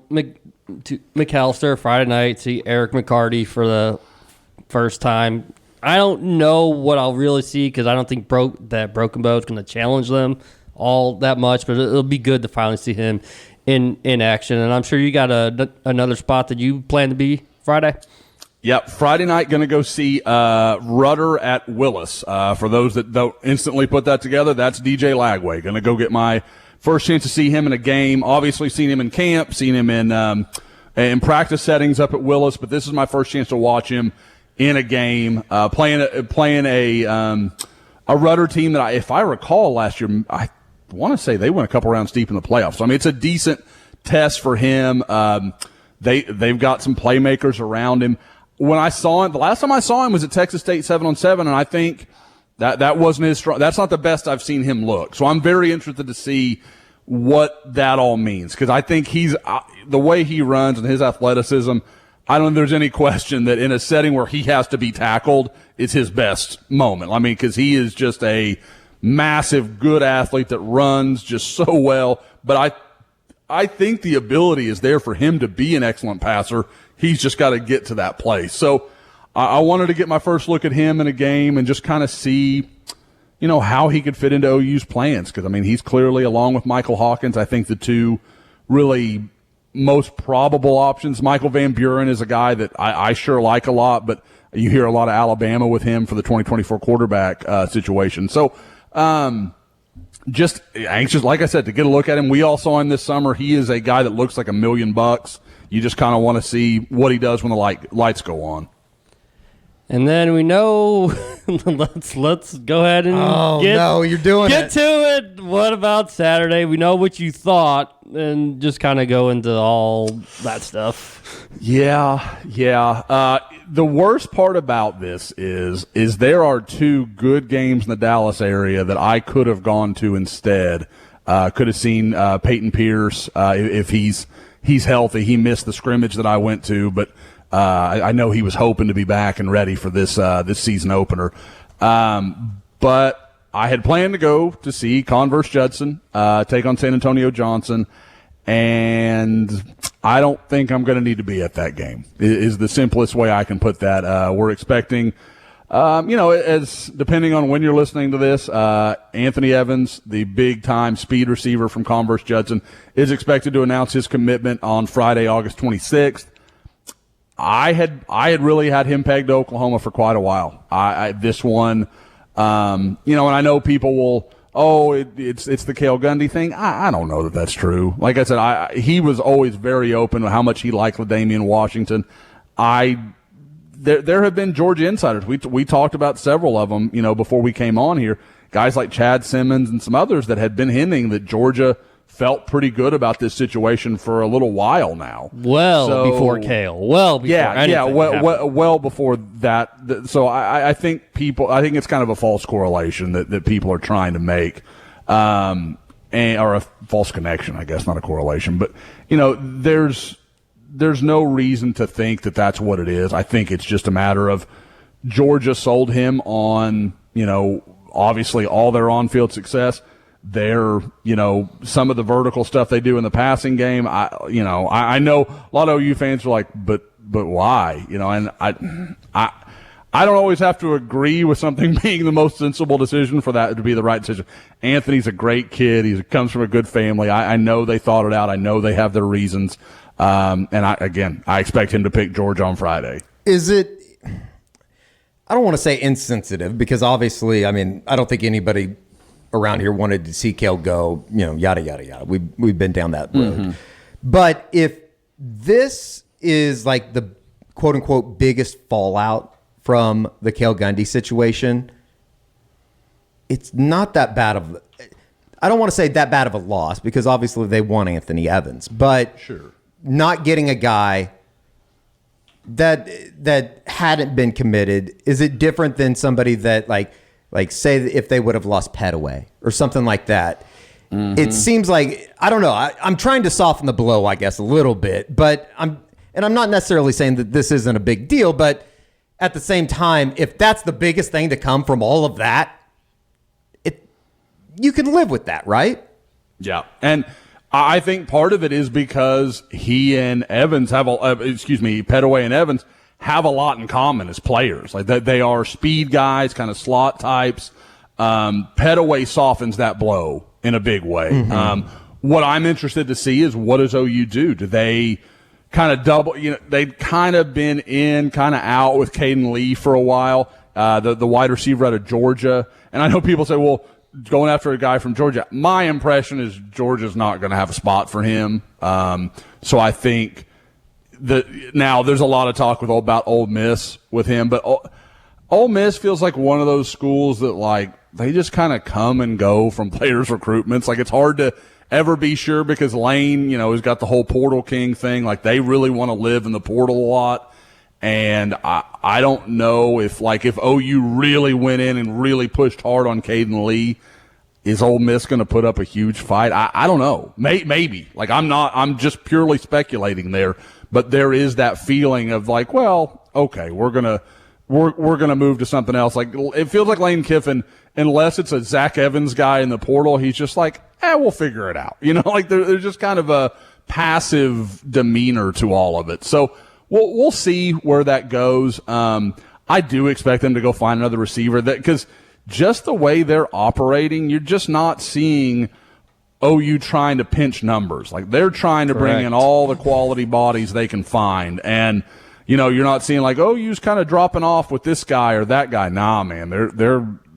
to McAllister Friday night, see Eric McCarty for the first time. I don't know what I'll really see because I don't think Broken Bow is going to challenge them all that much, but it'll be good to finally see him in action. And I'm sure you got another spot that you plan to be Friday. Yep, Friday night going to go see Rudder at Willis. For those that don't instantly put that together, that's DJ Lagway. Going to go get my first chance to see him in a game. Obviously, seen him in camp, seen him in practice settings up at Willis, but this is my first chance to watch him in a game, playing a Rudder team that, if I recall last year, I want to say they went a couple rounds deep in the playoffs. So, it's a decent test for him. They've got some playmakers around him. When I saw him, the last time I saw him was at Texas State 7-on-7, and I think that wasn't his strong. That's not the best I've seen him look. So I'm very interested to see what that all means, because I think the way he runs and his athleticism, I don't think there's any question that in a setting where he has to be tackled, it's his best moment. Because he is just a massive, good athlete that runs just so well. But I think the ability is there for him to be an excellent passer. He's just got to get to that place. So I wanted to get my first look at him in a game and just kind of see, how he could fit into OU's plans. Because, he's clearly, along with Michael Hawkins, I think the two really most probable options. Michael Van Buren is a guy that I sure like a lot, but you hear a lot of Alabama with him for the 2024 quarterback situation. So just anxious, like I said, to get a look at him. We all saw him this summer. He is a guy that looks like $1 million. You just kind of want to see what he does when the lights go on. And then we know, let's go ahead and get to it. What about Saturday? We know what you thought, and just kind of go into all that stuff. Yeah. The worst part about this is there are 2 good games in the Dallas area that I could have gone to instead. Could have seen Peyton Pierce if he's healthy. He missed the scrimmage that I went to, but I know he was hoping to be back and ready for this season opener. But I had planned to go to see Converse Judson take on San Antonio Johnson, and I don't think I'm going to need to be at that game, is the simplest way I can put that. We're expecting, as depending on when you're listening to this, Anthony Evans, the big-time speed receiver from Converse Judson, is expected to announce his commitment on Friday, August 26th. I had really had him pegged to Oklahoma for quite a while. This one, and I know people will, it's the Cale Gundy thing. I don't know that that's true. Like I said, he was always very open to how much he liked LaDainian Washington. There have been Georgia insiders. We talked about several of them, before we came on here. Guys like Chad Simmons and some others that had been hinting that Georgia felt pretty good about this situation for a little while now. Before Cale. Well before that. So I think it's kind of a false correlation that people are trying to make, or a false connection, I guess, not a correlation. But, there's no reason to think that that's what it is. I think it's just a matter of Georgia sold him on, obviously all their on-field success. Their, some of the vertical stuff they do in the passing game. I know a lot of OU fans are like, but why? And I don't always have to agree with something being the most sensible decision for that to be the right decision. Anthony's a great kid. He comes from a good family. I know they thought it out. I know they have their reasons. And I expect him to pick Georgia on Friday. Is it, I don't want to say insensitive because obviously, I don't think anybody around here wanted to see Cale go, yada, yada, yada. We've been down that road. Mm-hmm. But if this is like the quote unquote biggest fallout from the Cale Gundy situation, it's not that bad of, I don't want to say that bad of a loss because obviously they want Anthony Evans, but sure, not getting a guy that hadn't been committed, is it different than somebody that like say if they would have lost Petaway or something like that? Mm-hmm. It seems like, I don't know, I'm trying to soften the blow, I guess, a little bit, but I'm not necessarily saying that this isn't a big deal, but at the same time, if that's the biggest thing to come from all of that, you can live with that, right? Yeah. And I think part of it is because he and Evans Petaway and Evans have a lot in common as players. Like they are speed guys, kind of slot types. Petaway softens that blow in a big way. Mm-hmm. What I'm interested to see is what does OU do? Do they kind of double, they'd kind of been in, kind of out with Caden Lee for a while, the wide receiver out of Georgia. And I know people say, well, going after a guy from Georgia, my impression is Georgia's not going to have a spot for him. So I think now there's a lot of talk about Ole Miss with him, but Ole Miss feels like one of those schools that like they just kind of come and go from players' recruitments. Like it's hard to ever be sure because Lane, has got the whole Portal King thing. Like they really want to live in the portal a lot. And I don't know if OU really went in and really pushed hard on Caden Lee, is Ole Miss going to put up a huge fight? I don't know. Maybe. I'm just purely speculating there. But there is that feeling of like, well, okay, we're gonna move to something else. Like it feels like Lane Kiffin, unless it's a Zach Evans guy in the portal, he's just like, we'll figure it out. There's just kind of a passive demeanor to all of it. So we'll see where that goes. I do expect them to go find another receiver because just the way they're operating, you're just not seeing OU trying to pinch numbers. Like they're trying to bring in all the quality bodies they can find. And, you're not seeing like, OU's kind of dropping off with this guy or that guy. Nah, man,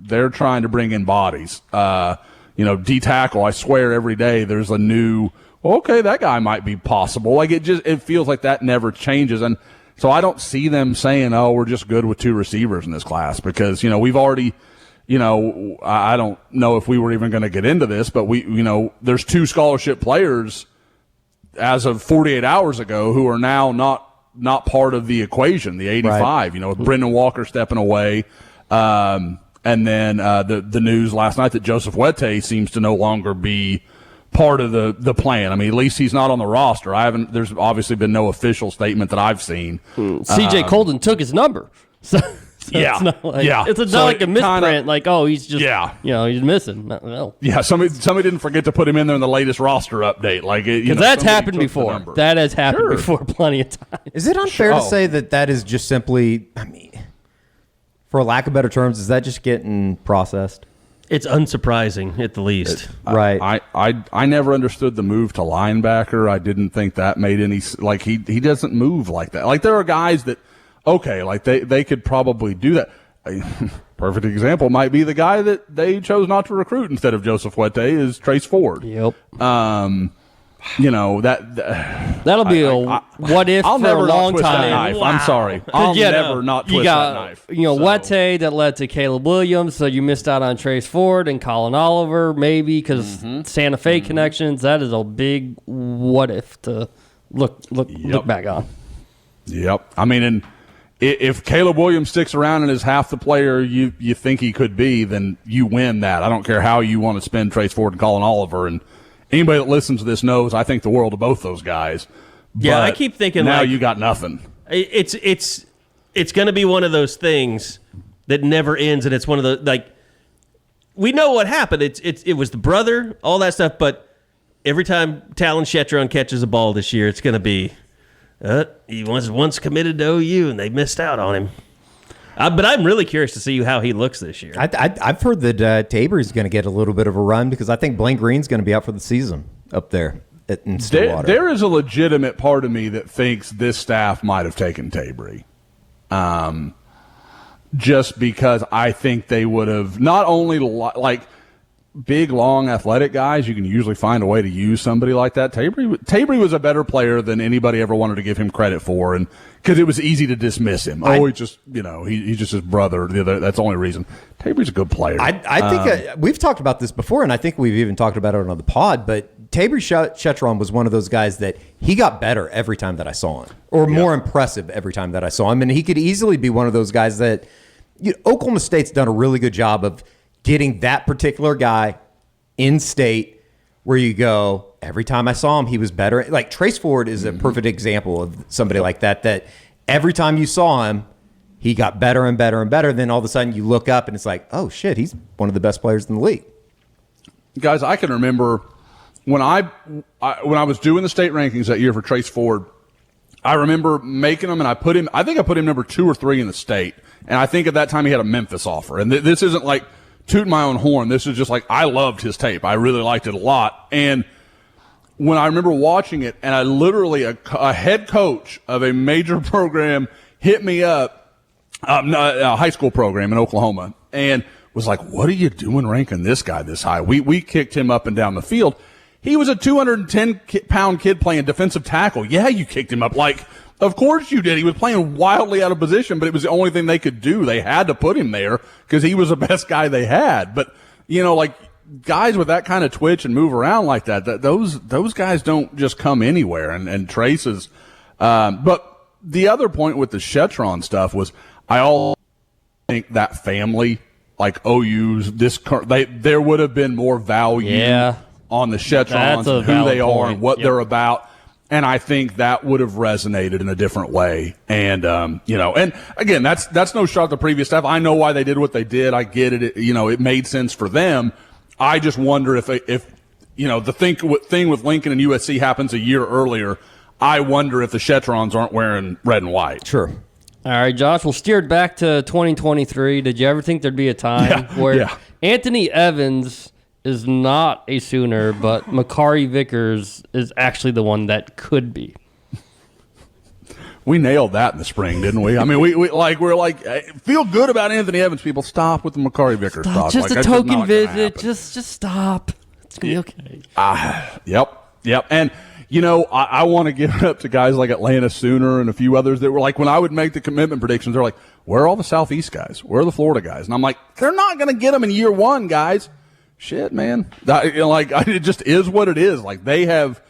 they're trying to bring in bodies. D tackle, I swear every day there's a new, okay, that guy might be possible. Like it feels like that never changes. And so I don't see them saying, we're just good with two receivers in this class because, we've already, I don't know if we were even going to get into this, but there's two scholarship players as of 48 hours ago who are now not part of the equation, the 85, with Brendan Walker stepping away. And then the news last night that Joseph Wette seems to no longer be part of the plan. At least he's not on the roster. There's obviously been no official statement that I've seen. CJ Colden took his number. So yeah. It's not like a misprint, he's just, he's missing. No. Yeah, somebody didn't forget to put him in there in the latest roster update. Because that's happened before. That has happened before plenty of times. Is it unfair to say that is just simply, for lack of better terms, is that just getting processed? It's unsurprising at the least. Right. I never understood the move to linebacker. I didn't think that made any – he doesn't move like that. Like there are guys that – okay, they could probably do that. A perfect example might be the guy that they chose not to recruit instead of Joseph Wette is Trace Ford. Yep. That'll be a what if I'll for never a long twist time. That knife. Wow. I'm sorry. I'll never not twist that knife. Wette that led to Caleb Williams, so you missed out on Trace Ford and Colin Oliver, maybe because Santa Fe connections. That is a big what if to look back on. Yep. And if Caleb Williams sticks around and is half the player you think he could be, then you win that. I don't care how you want to spend Trace Ford and Colin Oliver. And anybody that listens to this knows I think the world of both those guys. Yeah, I keep thinking now you got nothing. It's it's going to be one of those things that never ends, and it's one of the, like, we know what happened. It was the brother, all that stuff, but every time Talon Shetron catches a ball this year, it's going to be, he was once committed to OU, and they missed out on him. But I'm really curious to see how he looks this year. I've heard that Tabor's going to get a little bit of a run because I think Blaine Green's going to be out for the season up there in Stillwater. There is a legitimate part of me that thinks this staff might have taken Tabry. Just because I think they would have not only like big, long, athletic guys, you can usually find a way to use somebody like that. Tabry was a better player than anybody ever wanted to give him credit for, and because it was easy to dismiss him. He's just, he's just his brother. That's the only reason. Tabry's a good player. I think we've talked about this before, and I think we've even talked about it on the pod, but Tabry Shetron was one of those guys that he got better every time that I saw him, or more impressive every time that I saw him, and he could easily be one of those guys that Oklahoma State's done a really good job of getting that particular guy in state where you go, every time I saw him, he was better. Like Trace Ford is a perfect example of somebody like that every time you saw him, he got better and better and better. Then all of a sudden you look up and it's like, oh shit, he's one of the best players in the league. Guys, I can remember when I was doing the state rankings that year for Trace Ford, I remember making them, and I think I put him number 2 or 3 in the state. And I think at that time he had a Memphis offer. And this isn't like tooting my own horn. This is just like, I loved his tape. I really liked it a lot. And when I remember watching it, and I literally, a head coach of a major program hit me up, a high school program in Oklahoma, and was like, what are you doing ranking this guy this high? We kicked him up and down the field. He was a 210-pound kid playing defensive tackle. Yeah, you kicked him up. Like, of course you did. He was playing wildly out of position, but it was the only thing they could do. They had to put him there because he was the best guy they had. But, like guys with that kind of twitch and move around like that those guys don't just come anywhere. And Trace is, but the other point with the Shetron stuff was I all think that family, like OU's, there would have been more value on the Shetrons and who they are and what they're about. And I think that would have resonated in a different way. And, and again, that's no shot at the previous staff. I know why they did what they did. I get it. It made sense for them. I just wonder if the thing with Lincoln and USC happens a year earlier, I wonder if the Shetrons aren't wearing red and white. Sure. All right, Josh, we'll steer it back to 2023. Did you ever think there'd be a time where Anthony Evans is not a Sooner, but Makari Vickers is actually the one that could be? We nailed that in the spring, didn't we? I mean, we're like, feel good about Anthony Evans. People, stop with the Makari Vickers talk. Just a token visit. Just stop. It's gonna be okay. Yep. And I want to give it up to guys like Atlanta Sooner and a few others that were like, when I would make the commitment predictions, they're like, where are all the Southeast guys? Where are the Florida guys? And I'm like, they're not going to get them in year one, guys. Shit, man. It just is what it is. Like, they have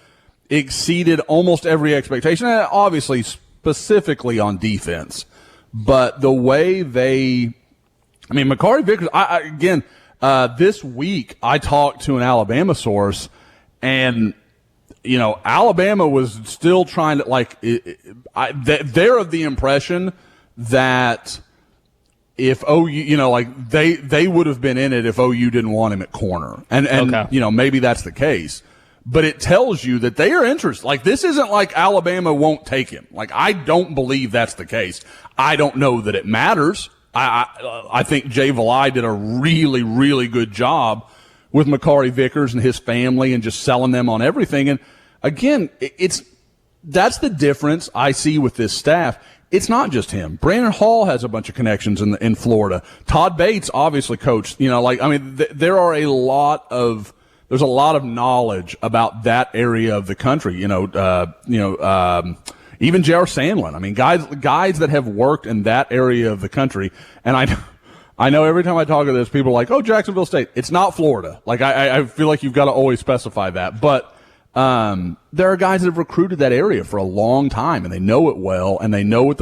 exceeded almost every expectation, and obviously specifically on defense. But the way Makari Vickers, this week I talked to an Alabama source, and Alabama was still trying to, they're of the impression that if OU, they would have been in it if OU didn't want him at corner. And okay. Maybe that's the case. But it tells you that they are interested. Like, this isn't like Alabama won't take him. Like, I don't believe that's the case. I don't know that it matters. I think Jay Valai did a really, really good job with Makari Vickers and his family and just selling them on everything. And again, that's the difference I see with this staff. It's not just him. Brandon Hall has a bunch of connections in Florida. Todd Bates obviously coached. There's a lot of knowledge about that area of the country. Even J.R. Sandlin. I mean, guys that have worked in that area of the country. And I know every time I talk to this, people are like, oh, Jacksonville State. It's not Florida. Like, I feel like you've got to always specify that. But there are guys that have recruited that area for a long time, and they know it well, and they know what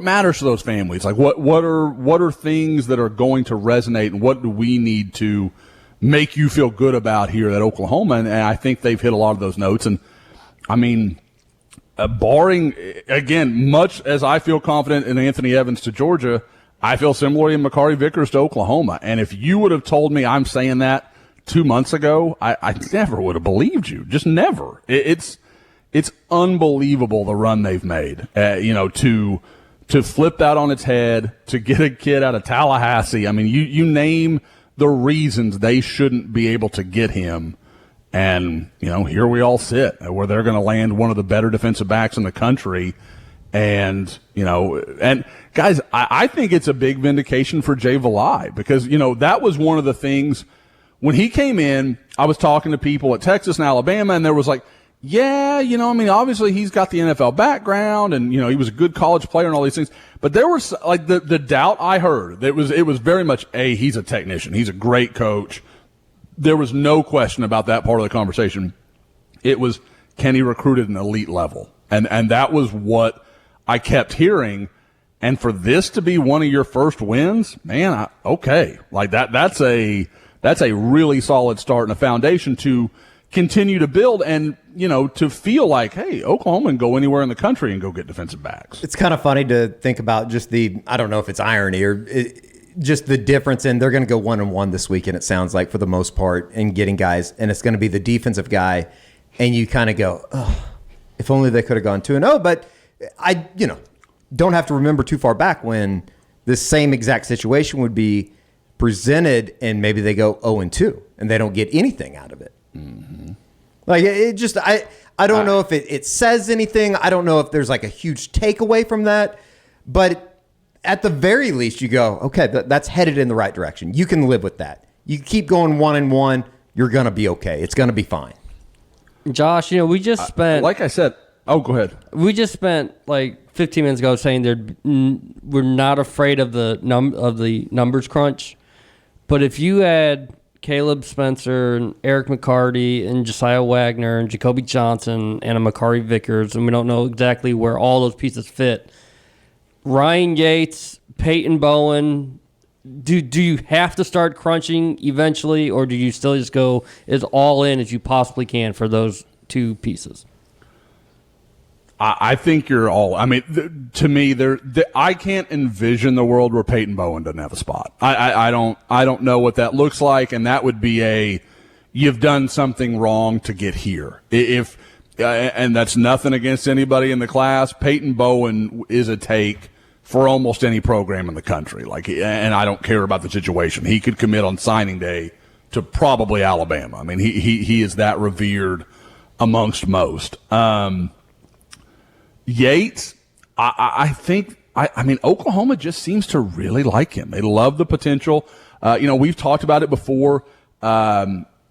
matters to those families. Like, what are things that are going to resonate, and what do we need to make you feel good about here at Oklahoma? And I think they've hit a lot of those notes. And I mean, barring, again, much as I feel confident in Anthony Evans to Georgia, I feel similarly in Makari Vickers to Oklahoma. And if you would have told me I'm saying that 2 months ago, I never would have believed you. Just never. It's unbelievable the run they've made. To flip that on its head, to get a kid out of Tallahassee. I mean, you name the reasons they shouldn't be able to get him. And, here we all sit where they're going to land one of the better defensive backs in the country. And, and guys, I think it's a big vindication for Jay Valai because, that was one of the things when he came in. I was talking to people at Texas and Alabama, and there was like, yeah, obviously he's got the NFL background and, he was a good college player and all these things. But there was like the doubt I heard. It was very much, he's a technician. He's a great coach. There was no question about that part of the conversation. It was, can he recruit at an elite level? And that was what I kept hearing. And for this to be one of your first wins, man, okay. Like that's a really solid start and a foundation to continue to build and, to feel like, hey, Oklahoma can go anywhere in the country and go get defensive backs. It's kind of funny to think about just I don't know if it's irony or just the difference in they're going to go 1-1 this weekend, it sounds like, for the most part, in getting guys. And it's going to be the defensive guy. And you kind of go, oh, if only they could have gone 2-0. But I, don't have to remember too far back when this same exact situation would be presented and maybe they go 0-2 and they don't get anything out of it. Mm-hmm. Like it just, I don't know if it says anything. I don't know if there's like a huge takeaway from that, but at the very least you go, okay, that's headed in the right direction. You can live with that. You keep going 1-1, you're going to be okay. It's going to be fine. Josh, we just spent, like I said, go ahead. We just spent like 15 minutes ago saying we're not afraid of the numbers crunch. But if you had Caleb Spencer and Eric McCarty and Josiah Wagner and Jacoby Johnson and a Makari Vickers, and we don't know exactly where all those pieces fit. Ryan Yates, Peyton Bowen, do you have to start crunching eventually, or do you still just go as all in as you possibly can for those two pieces? I think you're all. I mean, to me, I can't envision the world where Peyton Bowen doesn't have a spot. I don't know what that looks like, and that would be you've done something wrong to get here. And that's nothing against anybody in the class. Peyton Bowen is a take for almost any program in the country. And I don't care about the situation. He could commit on signing day to probably Alabama. I mean, he is that revered amongst most. Yates, I think, Oklahoma just seems to really like him. They love the potential. We've talked about it before.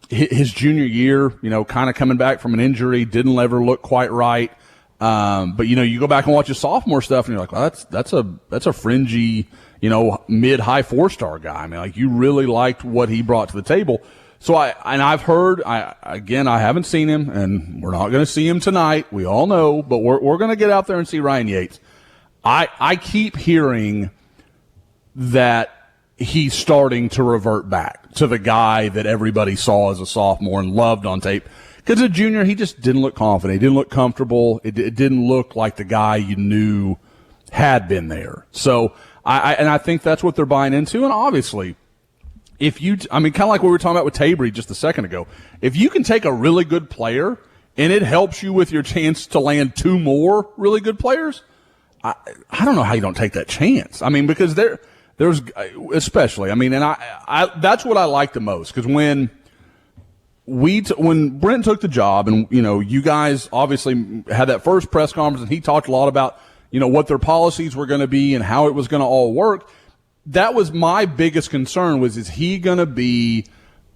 His junior year, kind of coming back from an injury, didn't ever look quite right. But you go back and watch his sophomore stuff, and you're like, well, that's a fringy, mid-high 4-star guy. I mean, you really liked what he brought to the table. So I've heard, I haven't seen him, and we're not going to see him tonight. We all know, but we're going to get out there and see Ryan Yates. I keep hearing that he's starting to revert back to the guy that everybody saw as a sophomore and loved on tape. Because as a junior, he just didn't look confident. He didn't look comfortable. It didn't look like the guy you knew had been there. So I think that's what they're buying into, and obviously, kind of like what we were talking about with Tabry just a second ago, if you can take a really good player and it helps you with your chance to land 2 more really good players, I don't know how you don't take that chance. I mean, because there's especially, and that's what I like the most, because when Brent took the job and, you guys obviously had that first press conference and he talked a lot about, what their policies were going to be and how it was going to all work. That was my biggest concern is he going to be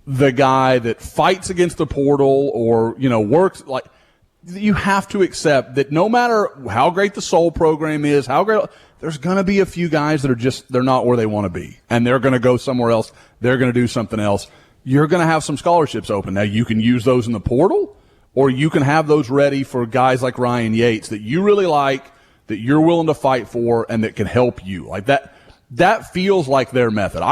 the guy that fights against the portal or, works like you have to accept that no matter how great the Soul program is, there's going to be a few guys that are they're not where they want to be and they're going to go somewhere else. They're going to do something else. You're going to have some scholarships open. Now you can use those in the portal or you can have those ready for guys like Ryan Yates that you really like, that you're willing to fight for and that can help you like that. That feels like their method.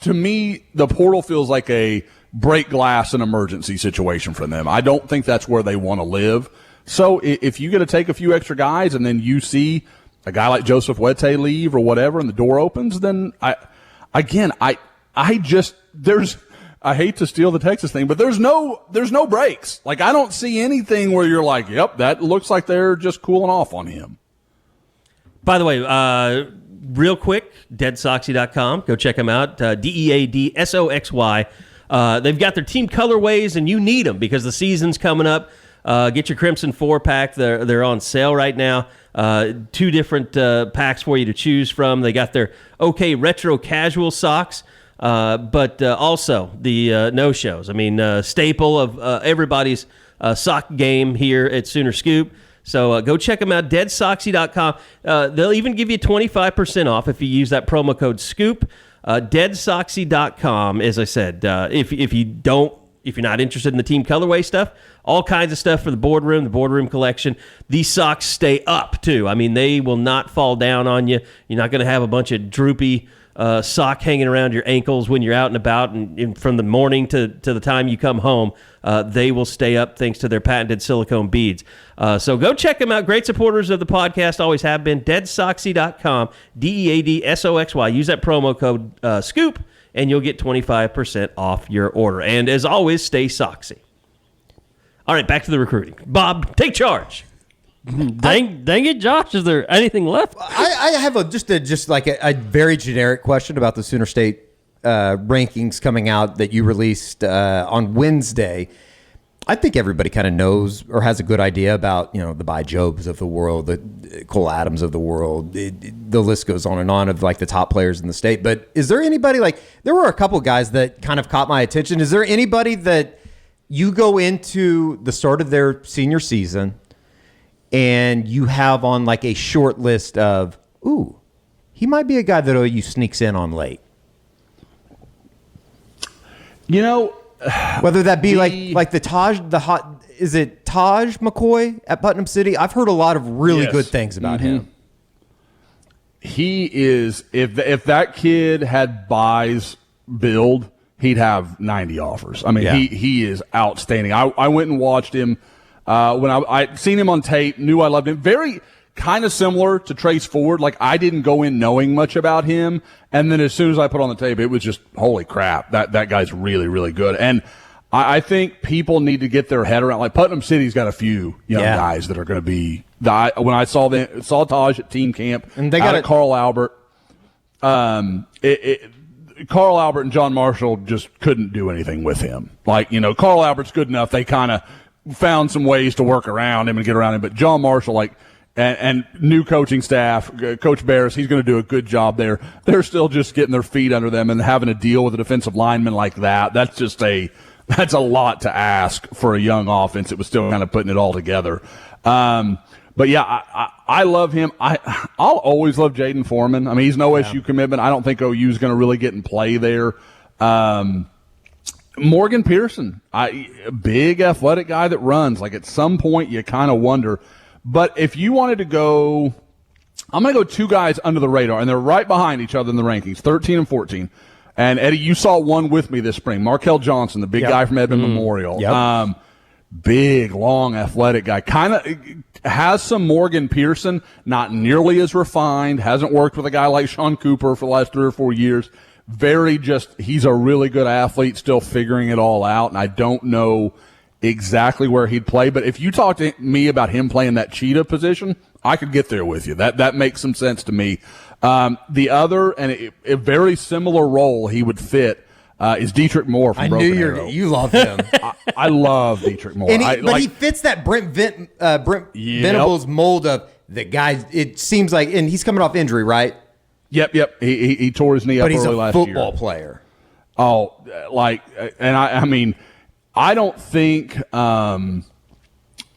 To me, the portal feels like a break glass and emergency situation for them. I don't think that's where they want to live. So if you get to take a few extra guys and then you see a guy like Joseph Wete leave or whatever and the door opens, then I hate to steal the Texas thing, but there's no breaks. Like, I don't see anything where you're like, yep, that looks like they're just cooling off on him. By the way, real quick, deadsoxy.com. Go check them out. DEADSOXY. They've got their team colorways, and you need them because the season's coming up. Get your Crimson 4-pack. They're on sale right now. 2 different packs for you to choose from. They got their OK Retro Casual socks. But also the no-shows. I mean, staple of everybody's sock game here at Sooner Scoop. So go check them out, deadsoxy.com. They'll even give you 25% off if you use that promo code SCOOP. Deadsoxy.com, as I said. If you're not interested in the team colorway stuff, all kinds of stuff for the boardroom collection. These socks stay up, too. I mean, they will not fall down on you. You're not going to have a bunch of droopy sock hanging around your ankles when you're out and about, and from the morning to the time you come home. They will stay up thanks to their patented silicone beads. So go check them out. Great supporters of the podcast, always have been. Deadsoxy.com, DEADSOXY. Use that promo code SCOOP, and you'll get 25% off your order. And as always, stay soxy. All right, back to the recruiting. Bob, take charge. Dang it, Josh! Is there anything left? I have a very generic question about the Sooner State rankings coming out that you released on Wednesday. I think everybody kind of knows or has a good idea about, the Bai Jobs of the world, the Cole Adams of the world. The list goes on and on of like the top players in the state. But is there anybody there were a couple guys that kind of caught my attention. Is there anybody that you go into the start of their senior season and you have on like a short list of, ooh, he might be a guy that OU sneaks in on late? Whether that be like the Taj McCoy at Putnam City? I've heard a lot of really good things about him. He is, if that kid had Bai's build, he'd have 90 offers. I mean, he is outstanding. I went and watched him when I seen him on tape, knew I loved him. Very kind of similar to Trace Ford. Like, I didn't go in knowing much about him, and then as soon as I put on the tape, it was just, holy crap, that guy's really, really good. And I think people need to get their head around, like, Putnam City's got a few young guys that are going to be, when I saw Taj at team camp, and they got at Carl Albert, Carl Albert and John Marshall just couldn't do anything with him. Like, Carl Albert's good enough. They kind of found some ways to work around him and get around him. But John Marshall, and new coaching staff, Coach Barris, he's going to do a good job there. They're still just getting their feet under them and having to deal with a defensive lineman like that. That's a lot to ask for a young offense. It was still kind of putting it all together. But yeah, I love him. I'll always love Jaden Foreman. I mean, he's no SU commitment. I don't think OU is going to really get in play there. Morgan Pearson, a big athletic guy that runs. Like, at some point you kind of wonder. But if you wanted to go, I'm going to go 2 guys under the radar, and they're right behind each other in the rankings, 13 and 14. And Eddie, you saw one with me this spring, Markel Johnson, the big guy from Edmond Memorial. Yep. Big, long, athletic guy. Kind of has some Morgan Pearson, not nearly as refined, hasn't worked with a guy like Sean Cooper for the last 3 or 4 years. He's a really good athlete, still figuring it all out, and I don't know exactly where he'd play. But if you talk to me about him playing that cheetah position, I could get there with you. That makes some sense to me. The other, and a very similar role he would fit, is Dietrich Moore from Broken Arrow. You love him. I love Dietrich Moore. But he fits that Brent Venables mold of the guy. It seems like, and he's coming off injury, right? Yep. He tore his knee up early last year. But he's a football player. Oh, and I mean, I don't think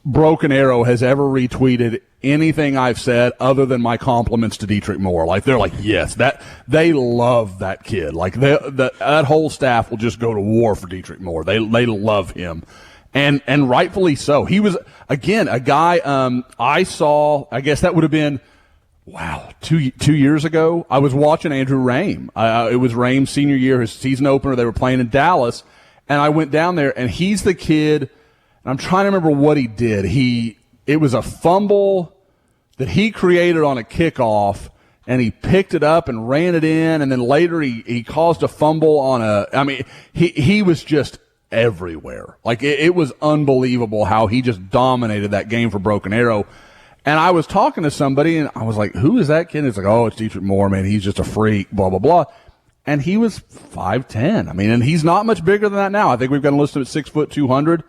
Broken Arrow has ever retweeted anything I've said other than my compliments to Dietrich Moore. Like, they're like, yes, that they love that kid. Like, that whole staff will just go to war for Dietrich Moore. They love him, and rightfully so. He was, again, a guy I saw. I guess that would have been, wow, two years ago. I was watching Andrew Rame. It was Rame's senior year, his season opener. They were playing in Dallas, and I went down there, and he's the kid. And I'm trying to remember what he did. He it was a fumble that he created on a kickoff, and he picked it up and ran it in, and then later he caused a fumble on he was just everywhere. Like, it was unbelievable how he just dominated that game for Broken Arrow. And I was talking to somebody, and I was like, who is that kid? And it's like, oh, it's Dietrich Moore, man. He's just a freak, blah, blah, blah. And he was 5'10". I mean, and he's not much bigger than that now. I think we've got him listed at 6 foot 200.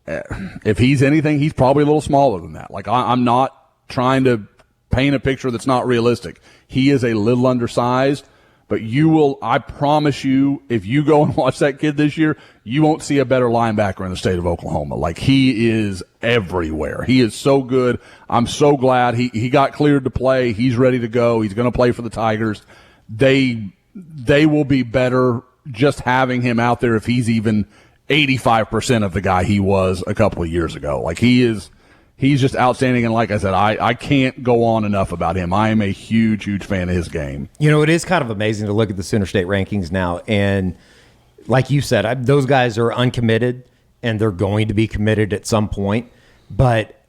If he's anything, he's probably a little smaller than that. Like, I'm not trying to paint a picture that's not realistic. He is a little undersized, but I promise you, if you go and watch that kid this year, you won't see a better linebacker in the state of Oklahoma. Like, he is everywhere. He is so good. I'm so glad he got cleared to play. He's ready to go. He's going to play for the Tigers. They will be better just having him out there if he's even 85% of the guy he was a couple of years ago. Like, he's just outstanding. And like I said, I can't go on enough about him. I am a huge, huge fan of his game. You know, it is kind of amazing to look at the Sooner State rankings now. And like you said, those guys are uncommitted, and they're going to be committed at some point. But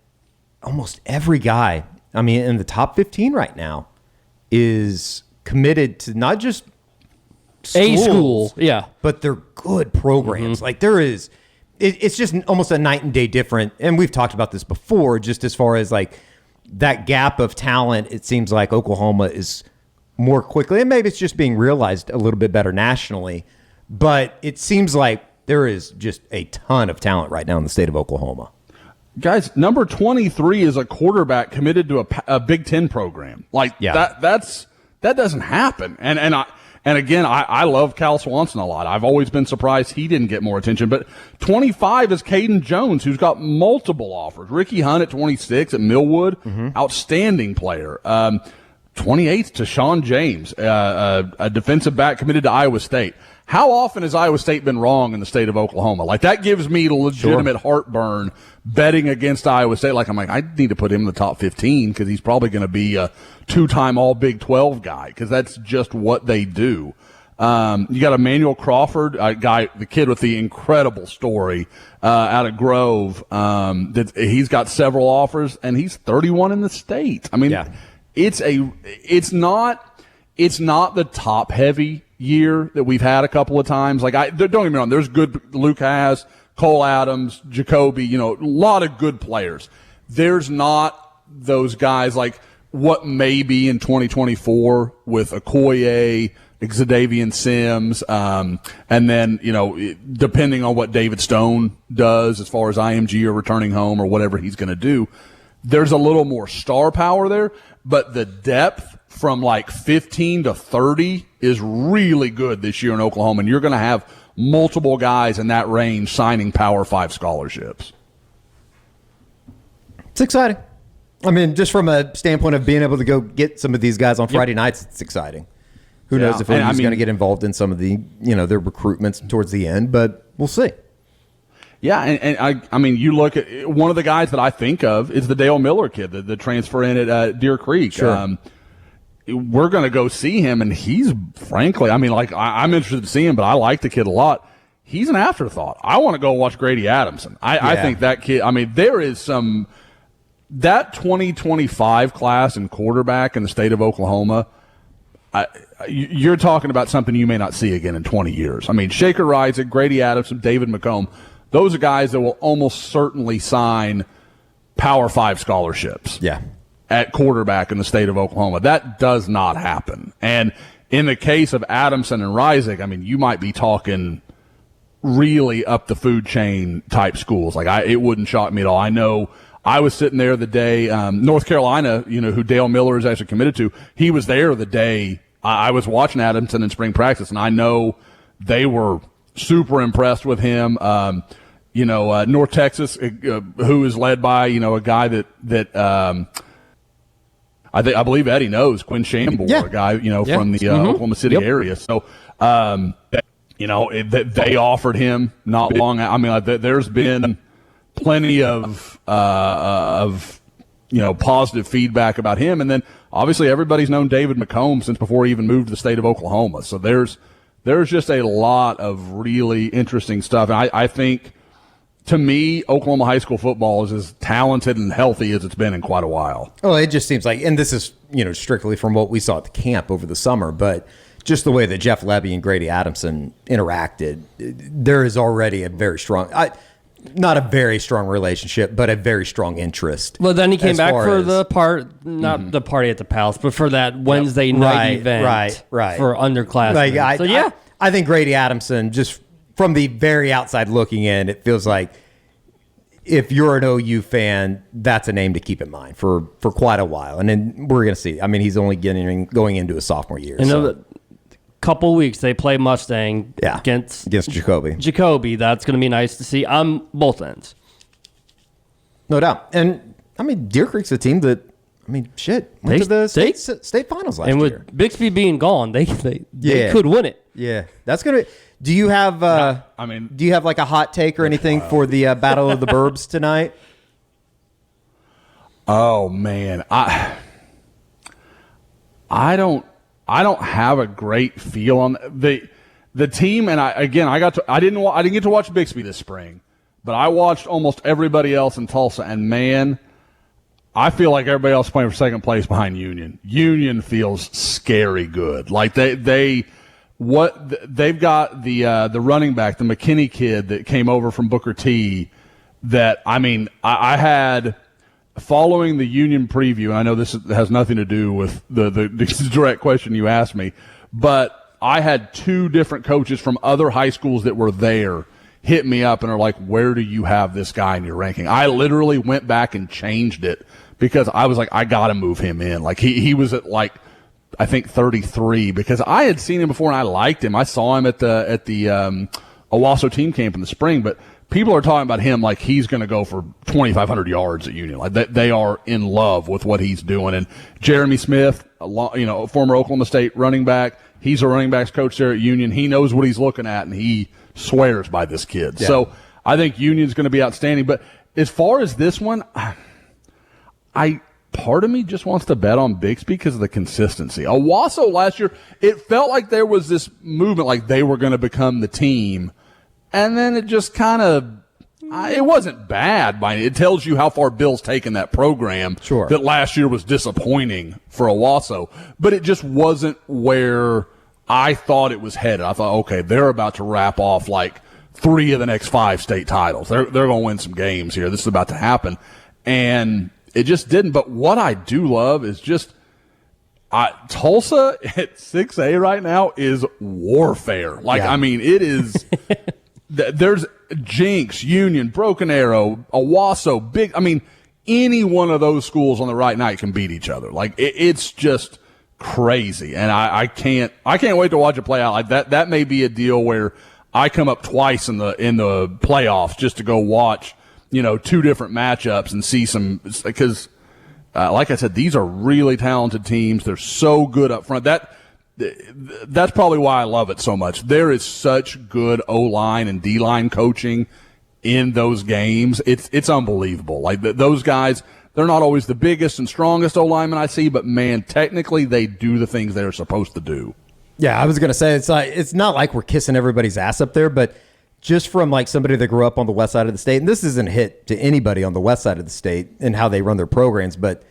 almost every guy, I mean, in the top 15 right now is committed to not just schools, a school, yeah, but they're good programs. Mm-hmm. Like, there is, it's just almost a night and day different. And we've talked about this before, just as far as like that gap of talent. It seems like Oklahoma is more quickly, and maybe it's just being realized a little bit better nationally, but it seems like there is just a ton of talent right now in the state of Oklahoma. Guys, number 23 is a quarterback committed to a Big Ten program. Like, that doesn't happen. And again, I love Cal Swanson a lot. I've always been surprised he didn't get more attention. But 25 is Caden Jones, who's got multiple offers. Ricky Hunt at 26 at Millwood, outstanding player. 28th to Sean James, a defensive back committed to Iowa State. How often has Iowa State been wrong in the state of Oklahoma? Like, that gives me legitimate heartburn betting against Iowa State. Like, I'm like, I need to put him in the top 15 because he's probably going to be a two-time All-Big 12 guy, because that's just what they do. You got Emmanuel Crawford, the kid with the incredible story out of Grove. He's got several offers, and he's 31 in the state. I mean, it's not the top-heavy year that we've had a couple of times. Like, don't get me wrong, there's good Luke Haas, Cole Adams, Jacoby, a lot of good players. There's not those guys like what may be in 2024 with Okoye, Xadavian Sims, and then, depending on what David Stone does as far as IMG or returning home or whatever he's going to do, there's a little more star power there, but the depth from like 15 to 30 is really good this year in Oklahoma, and you're going to have multiple guys in that range signing Power 5 scholarships. It's exciting. I mean, just from a standpoint of being able to go get some of these guys on Friday nights, it's exciting. Who knows if anyone's going to get involved in some of the, their recruitments towards the end, but we'll see. Yeah, and I mean, you look at one of the guys that I think of is the Dale Miller kid, the transfer in at Deer Creek. Sure. We're going to go see him, and he's, frankly, I mean, like, I'm interested to see him, but I like the kid a lot. He's an afterthought. I want to go watch Grady Adamson. I think that kid, I mean, there is that 2025 class in quarterback in the state of Oklahoma, you're talking about something you may not see again in 20 years. I mean, Shaker Rising, Grady Adamson, David McComb, those are guys that will almost certainly sign Power 5 scholarships. Yeah. At quarterback in the state of Oklahoma. That does not happen. And in the case of Adamson and Reisig, I mean, you might be talking really up the food chain type schools. Like, it wouldn't shock me at all. I know I was sitting there the day, North Carolina, who Dale Miller is actually committed to, he was there the day I was watching Adamson in spring practice, and I know they were super impressed with him. North Texas, who is led by, a guy that I believe Eddie knows, Quinn Shamble, a guy, from the Oklahoma City area. So, they offered him not long. I mean, there's been plenty of positive feedback about him. And then obviously everybody's known David McComb since before he even moved to the state of Oklahoma. So there's just a lot of really interesting stuff. And I think to me, Oklahoma high school football is as talented and healthy as it's been in quite a while. Well, it just seems like, and this is, strictly from what we saw at the camp over the summer, but just the way that Jeff Lebby and Grady Adamson interacted, there is already a very strong, not a very strong relationship, but a very strong interest. Well, then he came back for the the party at the Palace, but for that Wednesday night event for underclassmen. I think Grady Adamson, just from the very outside looking in, it feels like if you're an OU fan, that's a name to keep in mind for quite a while. And then we're going to see. I mean, he's only going into his sophomore year. Couple weeks they play Mustang against Jacoby. That's going to be nice to see on both ends. No doubt. And I mean, Deer Creek's a team that went to the state finals last year. And with Bixby being gone, they could win it. Yeah, that's gonna. Do you have? Do you have like a hot take or anything for the Battle of the Burbs tonight? Oh man, I don't have a great feel on the team, and I didn't get to watch Bixby this spring, but I watched almost everybody else in Tulsa, and man, I feel like everybody else playing for second place behind Union. Union feels scary good. Like they've got the running back, the McKinney kid that came over from Booker T. That I had. Following the Union preview, and I know this has nothing to do with the direct question you asked me, but I had two different coaches from other high schools that were there hit me up and are like, where do you have this guy in your ranking? I literally went back and changed it because I was like, I got to move him in. Like he was at I think 33 because I had seen him before and I liked him. I saw him at the Owasso team camp in the spring, but people are talking about him like he's going to go for 2,500 yards at Union. Like they are in love with what he's doing. And Jeremy Smith, former Oklahoma State running back, he's a running backs coach there at Union. He knows what he's looking at, and he swears by this kid. Yeah. So I think Union's going to be outstanding. But as far as this one, part of me just wants to bet on Bixby because of the consistency. Owasso last year, it felt like there was this movement, like they were going to become the team. And then it just kind of, it wasn't bad. It tells you how far Bill's taken that program. Sure. That last year was disappointing for Owasso. But it just wasn't where I thought it was headed. I thought, okay, they're about to wrap off like 3 of the next 5 state titles. They're going to win some games here. This is about to happen. And it just didn't. But what I do love is just Tulsa at 6A right now is warfare. It is – there's Jinx, Union, Broken Arrow, Owasso, any one of those schools on the right night can beat each other. Like it's just crazy, and I can't wait to watch it play out. Like that may be a deal where I come up twice in the playoffs just to go watch 2 different matchups and see some because like I said, these are really talented teams. They're so good up front. That's probably why I love it so much. There is such good O-line and D-line coaching in those games. It's unbelievable. Like those guys, they're not always the biggest and strongest O-linemen I see, but man, technically they do the things they're supposed to do. Yeah, I was going to say it's not like we're kissing everybody's ass up there, but just from like somebody that grew up on the west side of the state, and this isn't a hit to anybody on the west side of the state and how they run their programs, but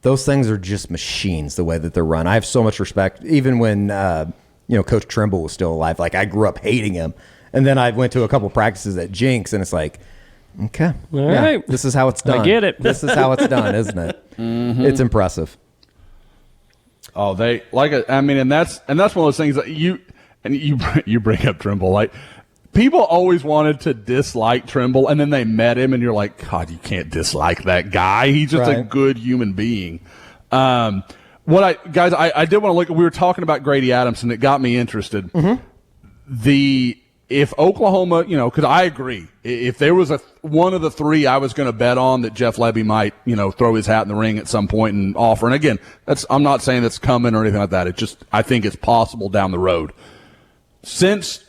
those things are just machines the way that they're run. I have so much respect. Even when Coach Trimble was still alive, like I grew up hating him, and then I went to a couple practices at Jinx, and it's like, okay, all right, this is how it's done. I get it. This is how it's done, isn't it? Mm-hmm. It's impressive. Oh, and that's one of those things that you bring up Trimble. Like people always wanted to dislike Trimble, and then they met him, and you're like, God, you can't dislike that guy. He's just a good human being. I did want to look. We were talking about Grady Adamson. It got me interested. Mm-hmm. If Oklahoma, because I agree, if there was one of the 3 I was going to bet on that Jeff Lebby might, throw his hat in the ring at some point and offer. And again, I'm not saying that's coming or anything like that. It just I think it's possible down the road. Since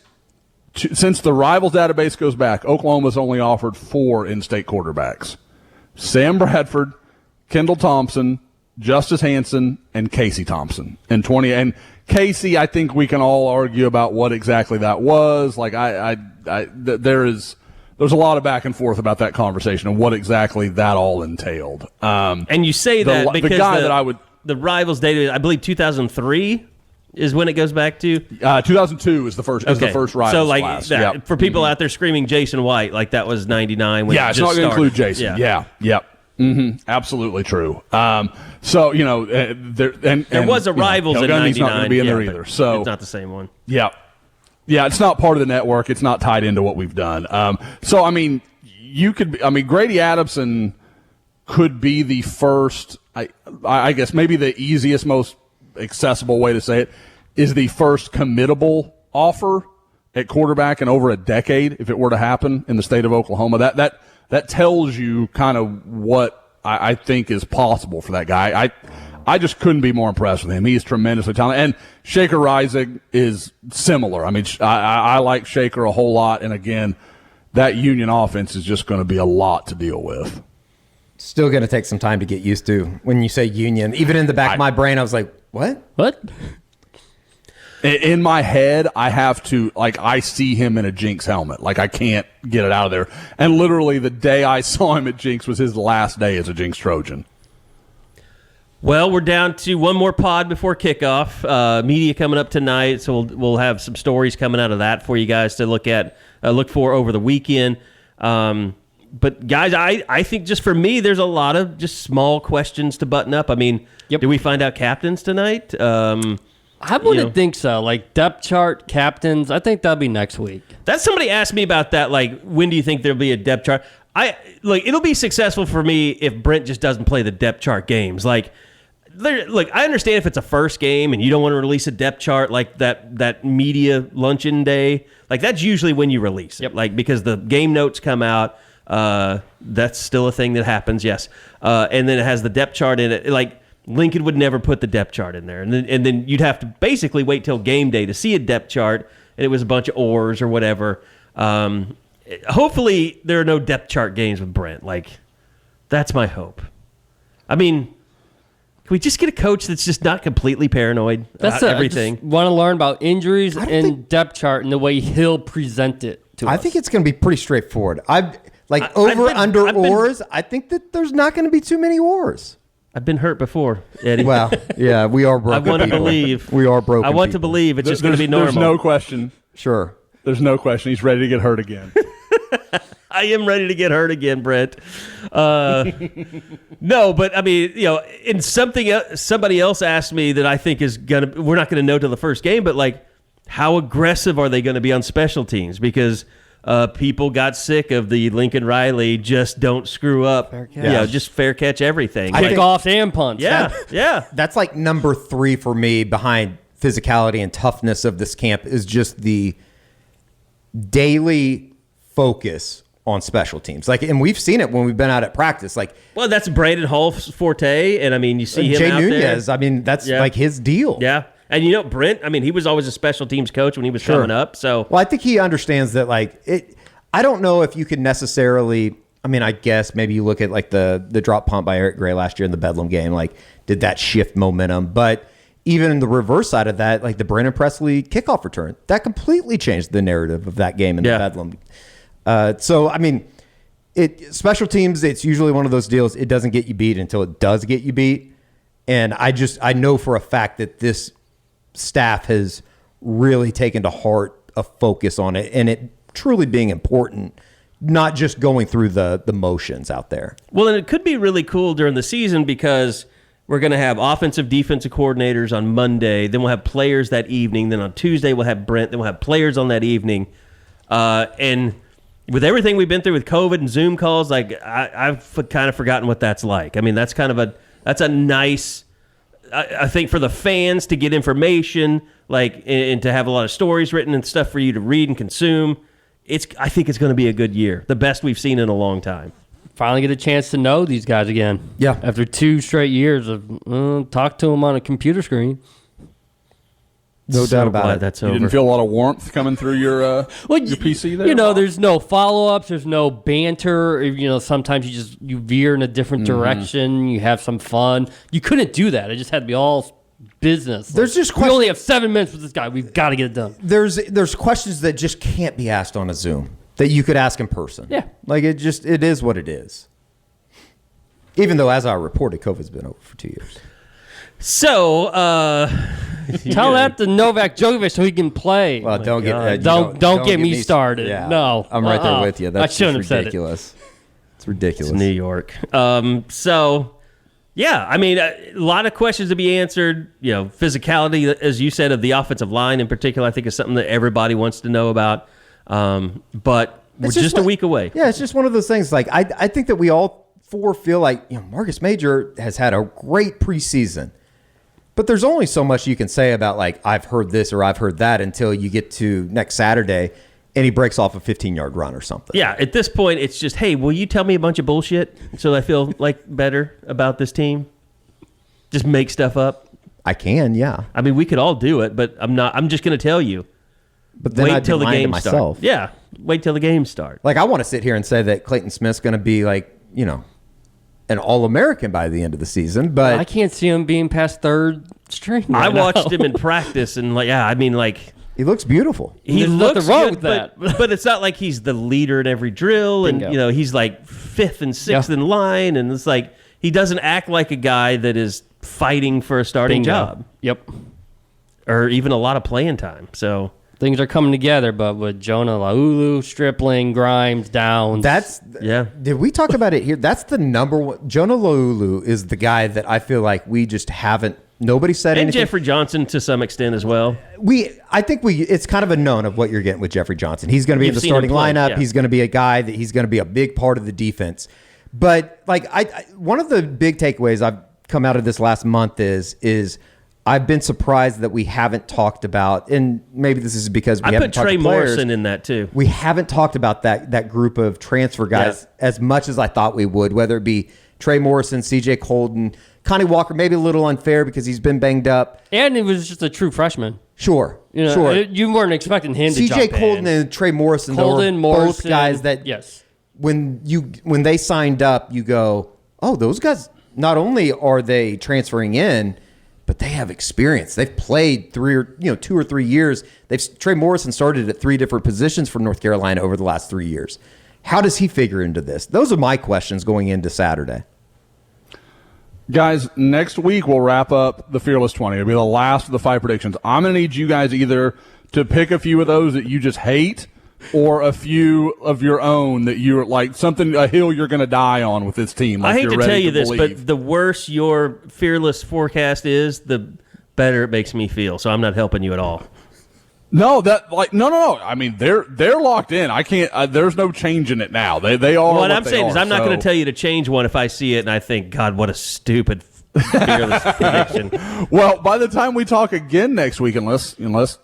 the Rivals database goes back, Oklahoma's only offered 4 in-state quarterbacks: Sam Bradford, Kendall Thompson, Justice Hansen, and Casey Thompson in 20. And Casey, I think we can all argue about what exactly that was. Like there is there's a lot of back and forth about that conversation and what exactly that all entailed. And you say that because the guy that I would the Rivals data, I believe 2003 is when it goes back to. 2002 is the first Rivals so like class. That, for people out there screaming Jason White, like that was 99. When it's not going to include Jason. Yep. Absolutely true. So there was a Rivals in 99. He's not going to be in there either. So it's not the same one. Yeah, it's not part of the network. It's not tied into what we've done. So I mean, Grady Adamson could be the first. I guess maybe the easiest, most accessible way to say it is the first committable offer at quarterback in over a decade. If it were to happen in the state of Oklahoma, that tells you kind of what I think is possible for that guy. I just couldn't be more impressed with him. He is tremendously talented. And Shaker Reisig is similar. I mean, I like Shaker a whole lot. And again, that Union offense is just going to be a lot to deal with. Still going to take some time to get used to when you say Union. Even in the back of my brain, I was like, what? In my head, I have to, I see him in a Jinx helmet. I can't get it out of there. And literally the day I saw him at Jinx was his last day as a Jinx Trojan. Well, we're down to one more pod before kickoff. Media coming up tonight, so we'll have some stories coming out of that for you guys to look for over the weekend. But guys, I think just for me, there's a lot of just small questions to button up. I mean, do we find out captains tonight? I wouldn't think so. Depth chart, captains, I think that'll be next week. Somebody asked me about that. When do you think there'll be a depth chart? It'll be successful for me if Brent just doesn't play the depth chart games. I understand if it's a first game and you don't want to release a depth chart like that media luncheon day. That's usually when you release it. Because the game notes come out. That's still a thing that happens, yes. And then it has the depth chart in it. Lincoln would never put the depth chart in there. And then you'd have to basically wait till game day to see a depth chart, and it was a bunch of ors or whatever. Hopefully there are no depth chart games with Brent. That's my hope. I mean, can we just get a coach that's just not completely paranoid about everything? I just want to learn about injuries and depth chart and the way he'll present it to us. I think it's going to be pretty straightforward. Under ors, I think that there's not going to be too many ors. I've been hurt before, Eddie. Well, yeah, we are broken. I want to believe. We are broken. I want to believe it's just going to be normal. There's no question. Sure. There's no question. He's ready to get hurt again. I am ready to get hurt again, Brent. No, but I mean, in something else, somebody else asked me that I think we're not going to know till the first game, but how aggressive are they going to be on special teams? Because people got sick of the Lincoln Riley just don't screw up. Just fair catch everything. Kickoffs and punts. Yeah. That's number 3 for me behind physicality and toughness of this camp is just the daily focus on special teams. And we've seen it when we've been out at practice. Well, that's Braden Hull's forte, and I mean, you see him Jay out Nunez, there. I mean, that's his deal. Yeah. And Brent, I mean, he was always a special teams coach when he was coming up. So, well, I think he understands that. I don't know if you could necessarily. I mean, I guess maybe you look at the drop punt by Eric Gray last year in the Bedlam game. Did that shift momentum? But even in the reverse side of that, the Brandon Presley kickoff return, that completely changed the narrative of that game in the Bedlam. So, I mean, special teams, it's usually one of those deals. It doesn't get you beat until it does get you beat. And I know for a fact that this staff has really taken to heart a focus on it and it truly being important, not just going through the motions out there. Well, and it could be really cool during the season because we're going to have offensive, defensive coordinators on Monday. Then we'll have players that evening. Then on Tuesday, we'll have Brent. Then we'll have players on that evening. And with everything we've been through with COVID and Zoom calls, I've kind of forgotten what that's like. I mean, that's a nice, I think, for the fans to get information, and to have a lot of stories written and stuff for you to read and consume. I think it's going to be a good year, the best we've seen in a long time. Finally get a chance to know these guys again. Yeah. After 2 straight years of talk to them on a computer screen. No doubt about it. That's you over. didn't feel a lot of warmth coming through your PC there? There's no follow-ups. There's no banter. Sometimes you veer in a different direction. You have some fun. You couldn't do that. It just had to be all business. There's just we only have 7 minutes with this guy. We've got to get it done. There's questions that just can't be asked on a Zoom. that you could ask in person. Yeah. Like, it is what it is. Even though, as I reported, COVID's been over for 2 years. So, tell that to Novak Djokovic so he can play. Well, don't get me started. Yeah. No. I'm right there with you. That's I shouldn't just have ridiculous. It's ridiculous. It's New York. So, yeah, I mean, a lot of questions to be answered. You know, physicality, as you said, of the offensive line in particular, I think is something that everybody wants to know about. But we're just a week away. Yeah, it's just one of those things. Like, I think that we all four feel like, Marcus Major has had a great preseason. But there's only so much you can say about, like, I've heard this or I've heard that until you get to next Saturday and he breaks off a 15-yard run or something. Yeah, at this point, it's just, hey, will you tell me a bunch of bullshit so I feel like better about this team? Just make stuff up. I can, yeah. I mean, we could all do it, but I'm just going to tell you. But then wait I'd till be the lying to game myself. starts. Yeah, wait till the game starts. Like, I want to sit here and say that Clayton Smith's going to be, like, an All-American by the end of the season, but I can't see him being past third string. I watched him in practice, and he looks beautiful. He There's looks nothing wrong good, with that. but it's not like he's the leader in every drill, Bingo. and he's like fifth and sixth in line, and it's like he doesn't act like a guy that is fighting for a starting Bingo. job, Yep. or even a lot of playing time. So Things are coming together, but with Jonah Laulu, Stripling, Grimes, Downs. Did we talk about it here? That's the number one. Jonah Laulu is the guy that I feel like we just haven't. Nobody said and anything. Jeffrey Johnson to some extent as well. I think it's kind of a known of what you're getting with Jeffrey Johnson. He's going to be in the You've seen him starting play, lineup. yeah. He's going to be a guy that he's going to be a big part of the defense. But like one of the big takeaways I've come out of this last month is I've been surprised that we haven't talked about, and maybe this is because we haven't put talked Trey to players. Morrison in that too. We haven't talked about that group of transfer guys as much as I thought we would, whether it be Trey Morrison, CJ Colton, Connie Walker, maybe a little unfair because he's been banged up. And he was just a true freshman. Sure. You weren't expecting him to jump in. CJ Colton and Trey Morrison, Morrison, both guys that yes. when they signed up, you go, oh, those guys, not only are they transferring in, but they have experience. They've played 2 or 3 years. Trey Morrison started at 3 different positions for North Carolina over the last 3 years. How does he figure into this? Those are my questions going into Saturday. Guys, next week we'll wrap up the Fearless 20. It'll be the last of the 5 predictions. I'm going to need you guys either to pick a few of those that you just hate or a few of your own that you're like a hill you're going to die on with this team. Like I hate to tell you this, believe. but the worse your fearless forecast is, the better it makes me feel. So I'm not helping you at all. No. I mean, they're locked in. I can't. There's no changing it now. They are. What I'm saying is, I'm not going to tell you to change one if I see it and I think, God, what a stupid fearless prediction. Well, by the time we talk again next week, unless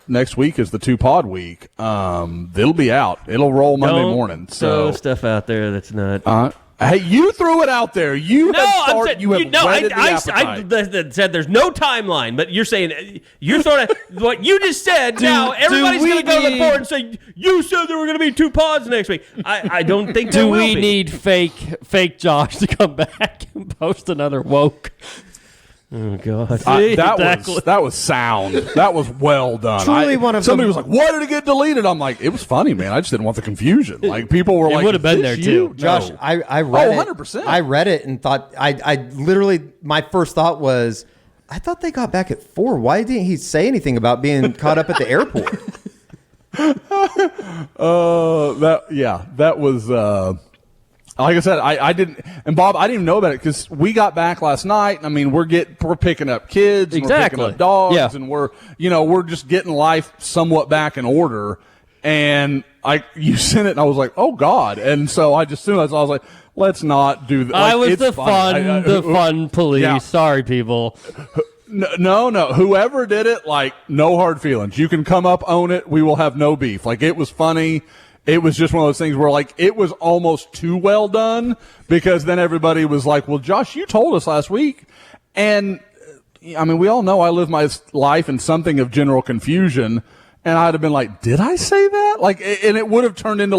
next week is the 2-pod week, it'll be out. It'll roll Monday morning. So throw stuff out there that's not. Hey, you threw it out there. I said there's no timeline, but you're saying you're throwing what you just said. Now everybody's going to go to the board and say you said there were going to be 2 pods next week. I don't think. Do we need fake Josh to come back and post another woke? Oh God! That was sound. That was well done. Truly somebody was like, "Why did it get deleted?" I'm like, "It was funny, man. I just didn't want the confusion." Like people were like, "It would have been there too." No. Josh, I read it. 100%. I read it and thought I literally my first thought was I thought they got back at 4. Why didn't he say anything about being caught up at the airport? That was. Like I said, I didn't, and Bob, I didn't even know about it because we got back last night. I mean, we're picking up kids, and we're picking up dogs, and we're just getting life somewhat back in order. And you sent it, and I was like, oh God! And so I was like, let's not do that. I was the fun police. Yeah. Sorry, people. No. Whoever did it, no hard feelings. You can come up, own it. We will have no beef. It was funny. It was just one of those things where, it was almost too well done because then everybody was like, well, Josh, you told us last week. And, I mean, we all know I live my life in something of general confusion. And I'd have been like, did I say that? And it would have turned into,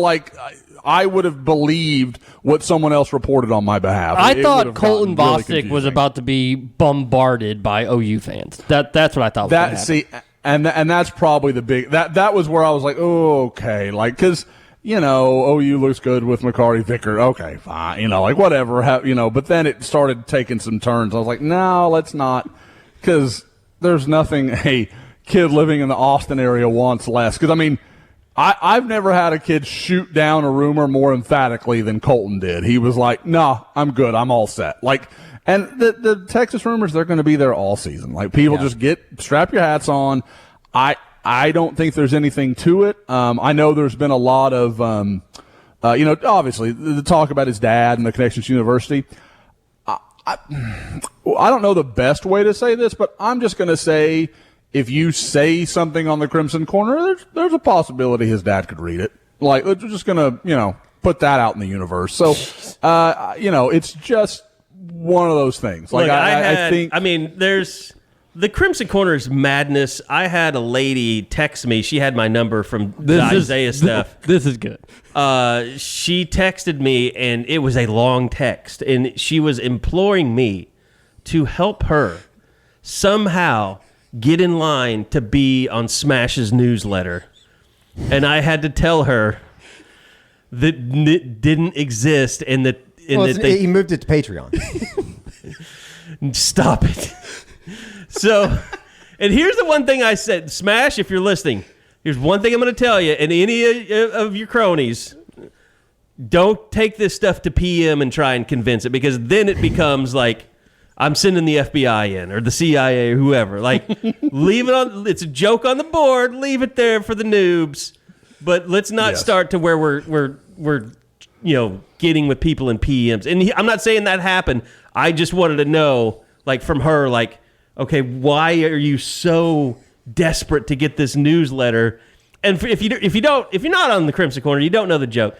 I would have believed what someone else reported on my behalf. I thought Colton Bostic was about to be bombarded by OU fans. That's what I thought was going to happen. And that's probably the big that was where I was like, oh, okay, because OU looks good with McCarty, Vicker. Okay, fine. Like whatever. But then it started taking some turns. I was like, no, let's not, because there's nothing a kid living in the Austin area wants less. Because I've never had a kid shoot down a rumor more emphatically than Colton did. He was like, "Nah, I'm good. I'm all set." And the Texas rumors, they're going to be there all season. Like, people just strap your hats on. I don't think there's anything to it. I know there's been a lot of, obviously the talk about his dad and the connection to university. I don't know the best way to say this, but I'm just going to say, if you say something on the Crimson Corner, there's a possibility his dad could read it. Like, we're just going to, put that out in the universe. So, it's just one of those things. Like, Look, there's the Crimson Corner is madness. I had a lady text me. She had my number from the Isaiah stuff. This is good. She texted me, and it was a long text, and she was imploring me to help her somehow get in line to be on Smash's newsletter. And I had to tell her that it didn't exist, and that he moved it to Patreon. Stop it. So, and here's the one thing I said, Smash, if you're listening, here's one thing I'm going to tell you, and any of your cronies, don't take this stuff to PM and try and convince it, because then it becomes like, I'm sending the FBI in, or the CIA, or whoever. Like, leave it on. It's a joke on the board. Leave it there for the noobs. But let's not start to where we're getting with people in PMs. And I'm not saying that happened. I just wanted to know, like, from her, like, okay, why are you so desperate to get this newsletter? And if you're not on the Crimson Corner, you don't know the joke.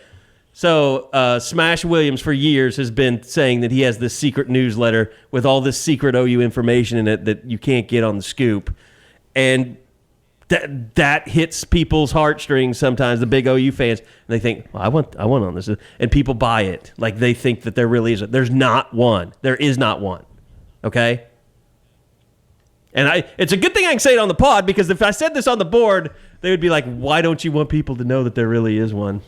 So Smash Williams for years has been saying that he has this secret newsletter with all this secret OU information in it that you can't get on the scoop. And that hits people's heartstrings sometimes, the big OU fans. And they think, well, I want on this. And people buy it. Like, they think that there really isn't. There's not one. There is not one. Okay? And it's a good thing I can say it on the pod, because if I said this on the board, they would be like, why don't you want people to know that there really is one?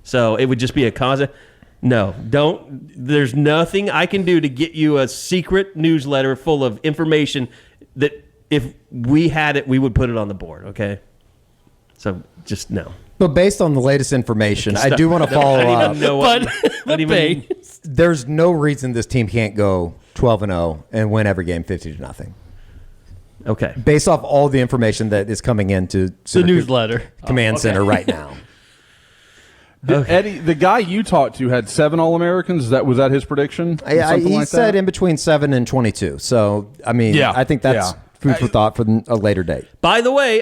So it would just be a cause. No, don't. There's nothing I can do to get you a secret newsletter full of information that if we had it, we would put it on the board, okay? So just no. But based on the latest information, I do want to follow up. There's no reason this team can't go 12-0 and win every game 50-0. Okay. Based off all the information that is coming into the newsletter command center right now. Eddie, the guy you talked to had 7 All-Americans. Was that his prediction? He said in between 7 and 22. So, I think that's food for thought for a later date. By the way,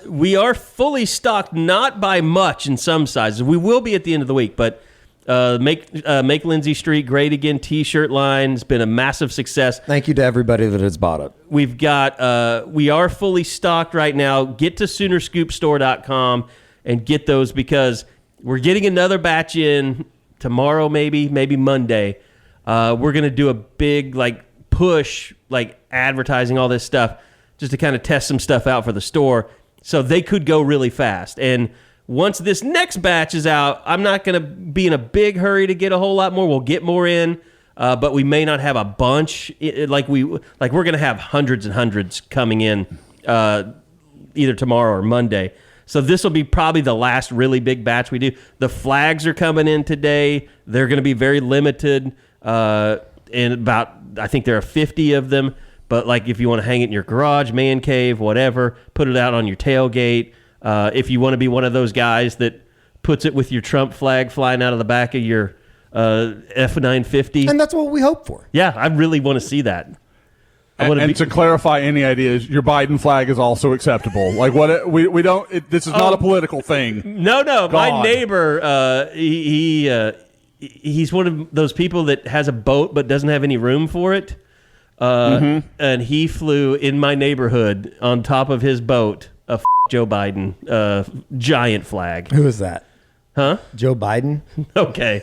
we are fully stocked, not by much in some sizes. We will be at the end of the week, but Make Lindsay Street great again T-shirt line has been a massive success. Thank you to everybody that has bought it. We've got we are fully stocked right now. Get to SoonerScoopStore.com and get those, because we're getting another batch in tomorrow, maybe Monday. We're going to do a big push, advertising all this stuff, just to kind of test some stuff out for the store. So they could go really fast. And once this next batch is out, I'm not going to be in a big hurry to get a whole lot more. We'll get more in, but we may not have a bunch. We're going to have hundreds and hundreds coming in either tomorrow or Monday. So this will be probably the last really big batch we do. The flags are coming in today. They're going to be very limited, and about, I think there are 50 of them. But if you want to hang it in your garage, man cave, whatever, put it out on your tailgate. If you want to be one of those guys that puts it with your Trump flag flying out of the back of your F-950. And that's what we hope for. Yeah, I really want to see that. To clarify any ideas, your Biden flag is also acceptable. We don't. This is not a political thing. No. God. My neighbor, he's one of those people that has a boat but doesn't have any room for it. And he flew in my neighborhood on top of his boat a Joe Biden giant flag. Who is that? Huh? Joe Biden? Okay.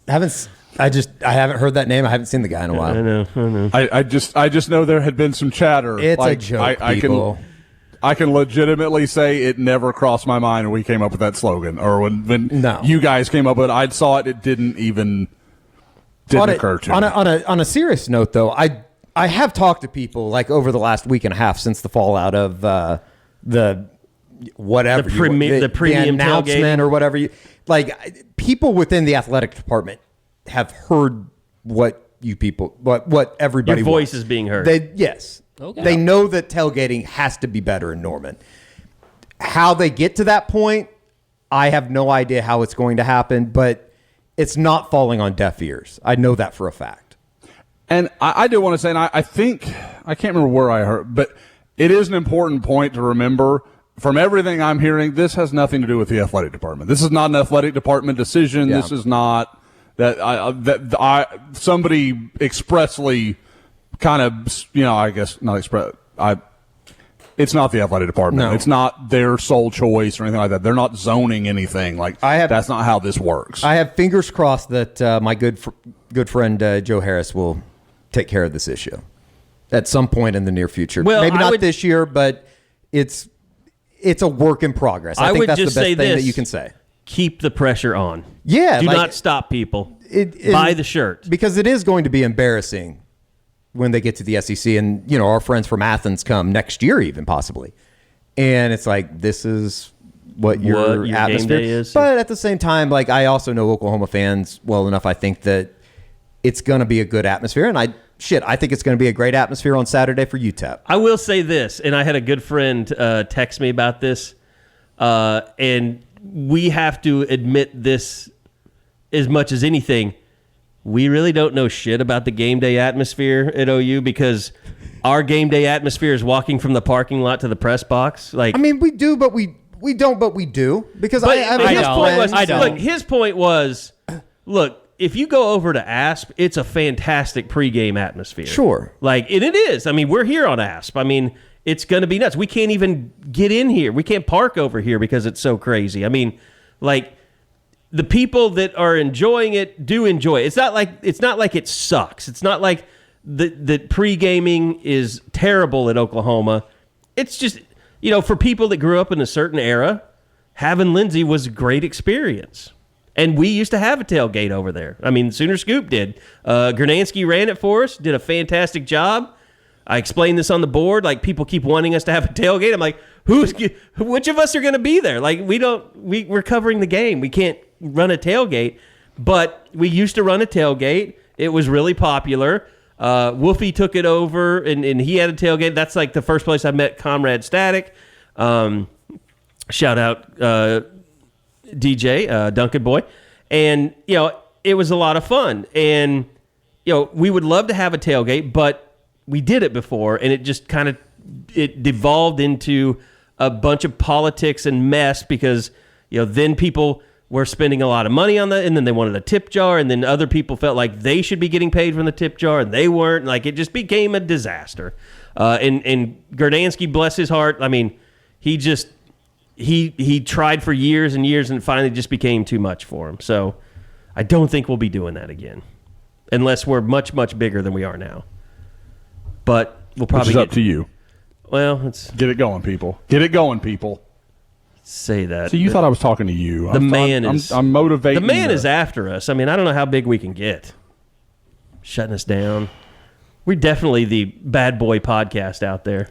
I haven't heard that name. I haven't seen the guy in a while. I know. I just know there had been some chatter. It's a joke, people. I can legitimately say it never crossed my mind when we came up with that slogan, or when you guys came up with it. I saw it. It didn't occur to me. On a serious note, though, I have talked to people like over the last week and a half since the fallout of the premium announcement tailgate. or whatever. People within the athletic department have heard what everybody Your voice wants. is being heard. They know that tailgating has to be better in Norman. How they get to that point, I have no idea how it's going to happen, but it's not falling on deaf ears. I know that for a fact. And I do want to say, and I think, I can't remember where I heard, but it is an important point to remember. From everything I'm hearing, this has nothing to do with the athletic department. This is not an athletic department decision. Yeah. This is not somebody expressly kind of, I guess not express. It's not the athletic department. No. It's not their sole choice or anything like that. They're not zoning anything. That's not how this works. I have fingers crossed that my good friend Joe Harris will take care of this issue at some point in the near future. Well, maybe not this year, but it's a work in progress. I think that's the best thing that you can say. Keep the pressure on. Yeah. Do not stop people. Buy the shirt. Because it is going to be embarrassing when they get to the SEC and, our friends from Athens come next year even possibly. And it's like, this is what your atmosphere game day is. But at the same time, I also know Oklahoma fans well enough. I think that it's going to be a good atmosphere. And I think it's going to be a great atmosphere on Saturday for UTEP. I will say this, and I had a good friend text me about this, and we have to admit this as much as anything. We really don't know shit about the game day atmosphere at OU because our game day atmosphere is walking from the parking lot to the press box. We do, but we don't, but we do. Because his point was, look, if you go over to ASP, it's a fantastic pregame atmosphere. Sure. And it is. We're here on ASP. It's going to be nuts. We can't even get in here. We can't park over here because it's so crazy. The people that are enjoying it do enjoy it. It's not like it sucks. It's not like that pre-gaming is terrible at Oklahoma. It's just, for people that grew up in a certain era, having Lindsay was a great experience. And we used to have a tailgate over there. Sooner Scoop did. Gernansky ran it for us, did a fantastic job. I explained this on the board. People keep wanting us to have a tailgate. I'm like, which of us are going to be there? We're covering the game. We can't run a tailgate, but we used to run a tailgate. It was really popular. Wolfie took it over, and he had a tailgate. That's the first place I met Comrade Static. Shout out DJ, Duncan Boy. And, it was a lot of fun. And, we would love to have a tailgate, but we did it before, and it just it devolved into a bunch of politics and mess because, then people were spending a lot of money on and then they wanted a tip jar, and then other people felt like they should be getting paid from the tip jar, and they weren't. It just became a disaster. And Gerdansky, bless his heart, he tried for years and years, and it finally just became too much for him. So I don't think we'll be doing that again, unless we're much, much bigger than we are now. But we'll probably Which is up to you. Well, let's get it going, people. Get it going, people. Say that. So you thought I was talking to you. I'm motivating. The man is after us. I don't know how big we can get. Shutting us down. We're definitely the bad boy podcast out there.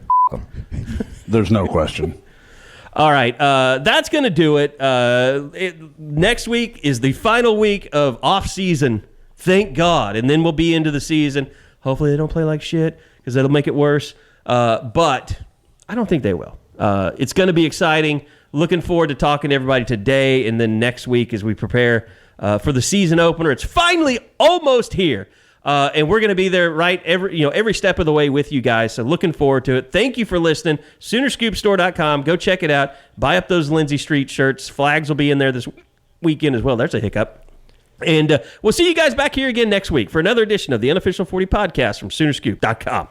There's no question. All right. That's going to do it. Next week is the final week of off season. Thank God. And then we'll be into the season. Hopefully they don't play like shit because that'll make it worse. But I don't think they will. It's going to be exciting. Looking forward to talking to everybody today and then next week as we prepare for the season opener. It's finally almost here. And we're going to be there every step of the way with you guys. So looking forward to it. Thank you for listening. SoonerScoopStore.com. Go check it out. Buy up those Lindsay Street shirts. Flags will be in there this weekend as well. There's a hiccup. And we'll see you guys back here again next week for another edition of the Unofficial 40 Podcast from SoonerScoop.com.